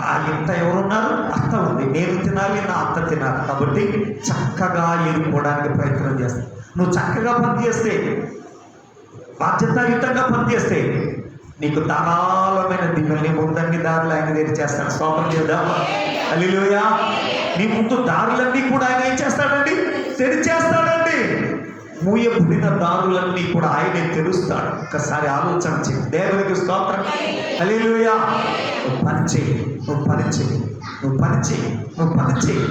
ఆ ఇంత ఎవరున్నారు? అత్త ఉంది, నేను తినాలి, నా అత్త తినాలి. కాబట్టి చక్కగా ఏరుకోవడానికి ప్రయత్నం చేస్తాను. నువ్వు చక్కగా పనిచేస్తే, బాధ్యతాయుతంగా పనిచేస్తే నీకు ధారాళమైన దిగుల్ని ముందన్ని దారులు ఆయన తెరిచేస్తాడు. స్తోత్రం చేద్దామా? హల్లెలూయా. నీ ముందు దారులన్నీ కూడా ఆయన ఏం చేస్తాడండి? తెరిచేస్తాడండి. మూయబడిన దారులన్నీ కూడా ఆయనే తెరుస్తాడు. ఒక్కసారి ఆలోచన చేయి. దేవునికి స్తోత్రం. హల్లెలూయా. నువ్వు పని చేయి, నువ్వు పని చేయి, నువ్వు పని చేయి, నువ్వు పని చేయి.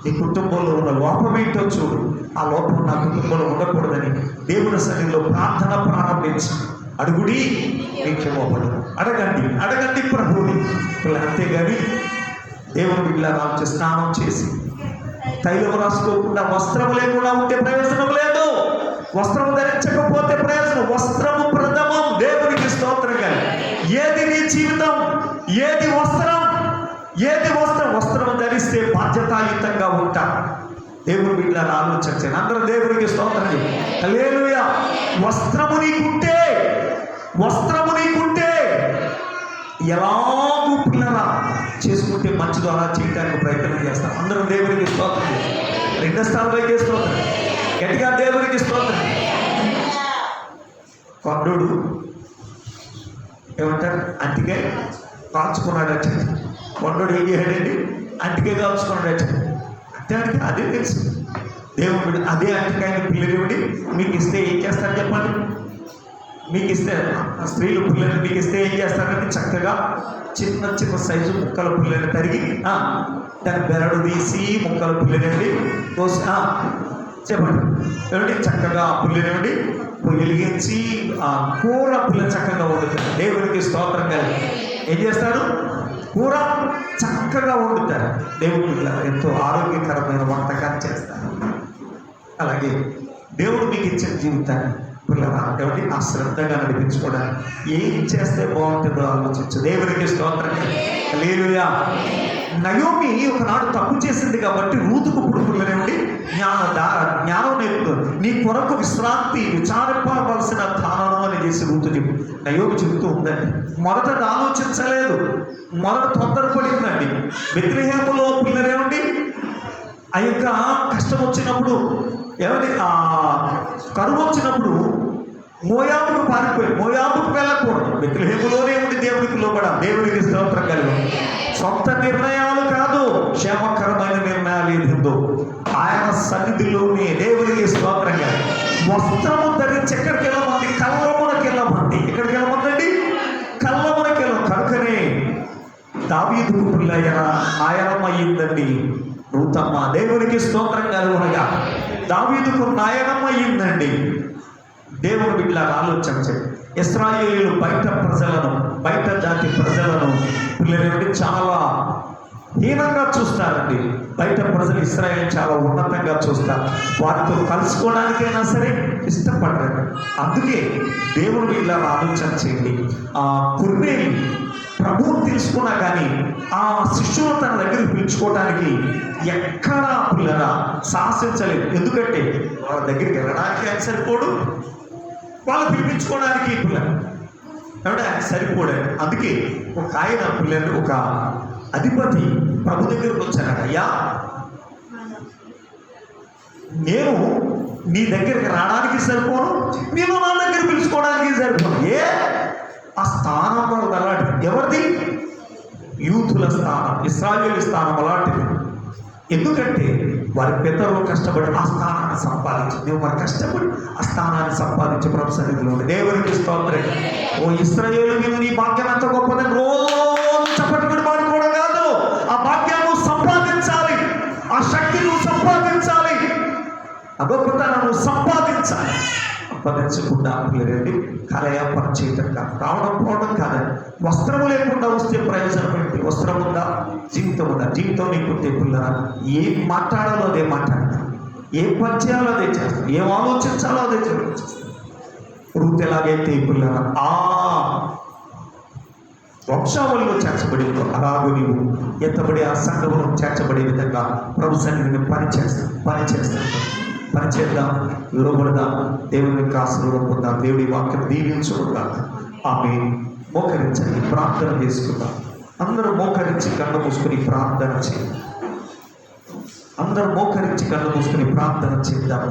నీ కుటుంబంలో ఉన్న లోపం ఏంటో చూడు. ఆ లోపం నా కుటుంబంలో ఉండకూడదని దేవుని సన్నిధిలో ప్రార్థన ప్రారంభించి అడుగుడి, మీకు ఇవ్వబడు. అడగండి, అడగండి ప్రభువుని. అంతేగాని దేవుని బిడ్డల స్నానం చేసి తైలం రాసుకోకుండా వస్త్రం లేకుండా ఉంటే ప్రయోజనం లేదు. వస్త్రం ధరించకపోతే ప్రయోజనం. వస్త్రము ప్రథమం. దేవునికి స్తోత్రంగా. ఏది నీ జీవితం? ఏది వస్త్రం? ఏది వస్త్రం? వస్త్రం ధరిస్తే బాధ్యతాయుతంగా ఉంటా. దేవుని బిడ్డలను ఆలోచించండి. అందరూ దేవునికి స్తోత్రం. హల్లెలూయా. వస్త్రము నీకుంటే, వస్త్రము నీకుంటే ఎలాగూ పిల్లరా చేసుకుంటే మంచిదో అలా చేయడానికి ప్రయత్నం చేస్తాం. అందరం దేవునికి స్తోత్రం. రెండో స్థానంలోకి స్తోత్రం. గట్టిగా దేవునికి స్తోత్రం. కొండోడు ఏమంటారు? అంటికే కాల్చుకున్నాడట. కొండోడు ఏం చేయాడండి? అంటికే కాల్చుకున్నాడట. అంటే అదే తెలుసు. దేవుడు అదే అంటికాయని పిల్లలేమిటి మీకు ఇస్తే ఏం చేస్తారు చెప్పండి? మీకు ఇస్తే స్త్రీలు పిల్లలు మీకు ఇస్తే ఏం చేస్తారంటే చక్కగా చిన్న చిన్న సైజు ముక్కల పుల్లెని తరిగి దాన్ని బెరడు తీసి ముక్కల పుల్లెనండి కోసి చెప్పండి ఏమండి చక్కగా పుల్లెనండి వెలిగించి ఆ కూర పుల్ల చక్కగా వండుతారు. దేవునికి స్తోత్రం కలిగి ఏం చేస్తారు? కూర చక్కగా వండుతారు. దేవుడు ఎంతో ఆరోగ్యకరమైన వంటకాన్ని చేస్తారు. అలాగే దేవుడు మీకు ఇచ్చిన జీవితాన్ని పిల్లలు ఆ శ్రద్ధగా నడిపించుకోవడానికి ఏం చేస్తే బాగుంటుందో ఆలోచించు. దేవునికి స్తోత్రం. హల్లెలూయా. నయోమి ఒకనాడు తప్పు చేసింది కాబట్టి రూతుకు పుడుకులనేవి జ్ఞానం నేర్పుతుంది. నీ కొరకు విశ్రాంతి విచారింపవలసిన స్థానం అని చేసి రూతు చెప్పి నయోమి చెబుతూ ఉందండి. మొదట ఆలోచించలేదు, మొదట తొందరపడిందండి. బెత్లెహేములో పిల్లలేమండి ఆ యొక్క కష్టం వచ్చినప్పుడు ఏమండి ఆ కరువు వచ్చినప్పుడు మోయాబుకు పారిపోయి మోయాబుకు వెళ్ళకూడదు. బెత్లెహేములోనే ఉండి దేవునికి లోబడాలి. దేవునికి స్తోత్రం కలుగు. సొంత నిర్ణయాలు కాదు, క్షేమకరమైన నిర్ణయాలు ఏదిందో ఆయన సన్నిధిలోనే దేవునికి స్తోత్రం కలుగు. వస్త్రము ధరించి ఎక్కడికి వెళ్ళమంది? కళ్ళమునకి వెళ్ళమంది. ఎక్కడికి వెళ్ళమందండి? కళ్ళమునకి వెళ్ళం. కనుకనే దావీదుకు పిల్లయ్యన నాయనమ్మ అయ్యిందండి రూతమ్మ. దేవునికి స్తోత్రం కలుగునగా. దావీదుకు నాయనమ్మ అయ్యిందండి. దేవుని బిడ్డలారా ఆలోచన చేయండి. ఇశ్రాయేలీయులు బయట ప్రజలను, బయట జాతి ప్రజలను పిల్లలంటే చాలా హీనంగా చూస్తారండి. బయట ప్రజలు ఇశ్రాయేలు చాలా ఉన్నతంగా చూస్తారు. వారితో కలుసుకోవడానికైనా సరే ఇష్టపడరు. అందుకే దేవుని బిడ్డలారా ఆలోచన చేయండి. ఆ కుర్నేలు ప్రభువు తెలుసుకున్నా కానీ ఆ శిష్యులు తన దగ్గరికి పిలుచుకోవడానికి ఎక్కడా పిల్లరా సాహసించలేదు. ఎందుకంటే వాళ్ళ దగ్గరికి వెళ్ళడానికి ఆయన సరిపోడు, వాళ్ళు పిలిపించుకోవడానికి పిల్లలు ఏమంటే ఆయన సరిపోడాడు. అందుకే ఒక ఆయన పిల్లలు, ఒక అధిపతి ప్రభు దగ్గరికి వచ్చాడు. అయ్యా, నేను నీ దగ్గరికి రావడానికి సరిపోను, నేను నా దగ్గర పిలుచుకోవడానికి సరిపోను. ఆ స్థానం వాళ్ళది అలాంటిది. ఎవరిది? యూతుల స్థానం, ఇశ్రాయేలు స్థానం అలాంటిది. ఎందుకంటే వారి పితరులు కష్టపడి ఆ స్థానాన్ని సంపాదించి, వారు కష్టపడి ఆ స్థానాన్ని సంపాదించి ప్రభు సన్నిధిలో ఉండి దేవునికి స్తోత్రం. ఓ ఇశ్రాయేలు మీద నీ భాగ్యం ఎంత గొప్పదని రోజు చప్పటి పాడుకోవడం కాదు. ఆ భాగ్యాన్ని నువ్వు సంపాదించాలి, ఆ శక్తి నువ్వు సంపాదించాలి, ఆ గొప్పతనం నువ్వు సంపాదించాలి. సంపాదించకుండా పిల్లలండి కలయాపన చేయటం కాదు, రావడం పోవడం కాదండి. వస్త్రము లేకుండా వస్తే ప్రయోజనం ఏంటి? వస్త్రం ఉందా? జీవితం ఉందా? జీవితం నీకుంటే పిల్లరా ఏం మాట్లాడాలో అదే మాట్లాడతాం, ఏం పని చేయాలో అదే చేస్తాం, ఏం ఆలోచించాలో అదే చేస్తాం. రూత్ ఎలాగైతే పిల్లరా ఆ వంశావళిలో చేర్చబడిందో అలాగూ నీవు ఎత్తబడి ఆ సంఘంలో చేర్చబడే విధంగా ప్రభు సన్నిధిని పని చేద్దాం, లోబడదాం, దేవుని యొక్క ఆశీర్వాదం పొందాం, దేవుడి వాక్యం దీవించుకుందాం. ఆమె మోకరించండి, ప్రార్థన చేసుకుందాం. అందరూ మోకరించి కళ్ళు మూసుకుని ప్రార్థన చేద్దాం. అందరూ మోకరించి కళ్ళు మూసుకుని ప్రార్థన చేద్దాం.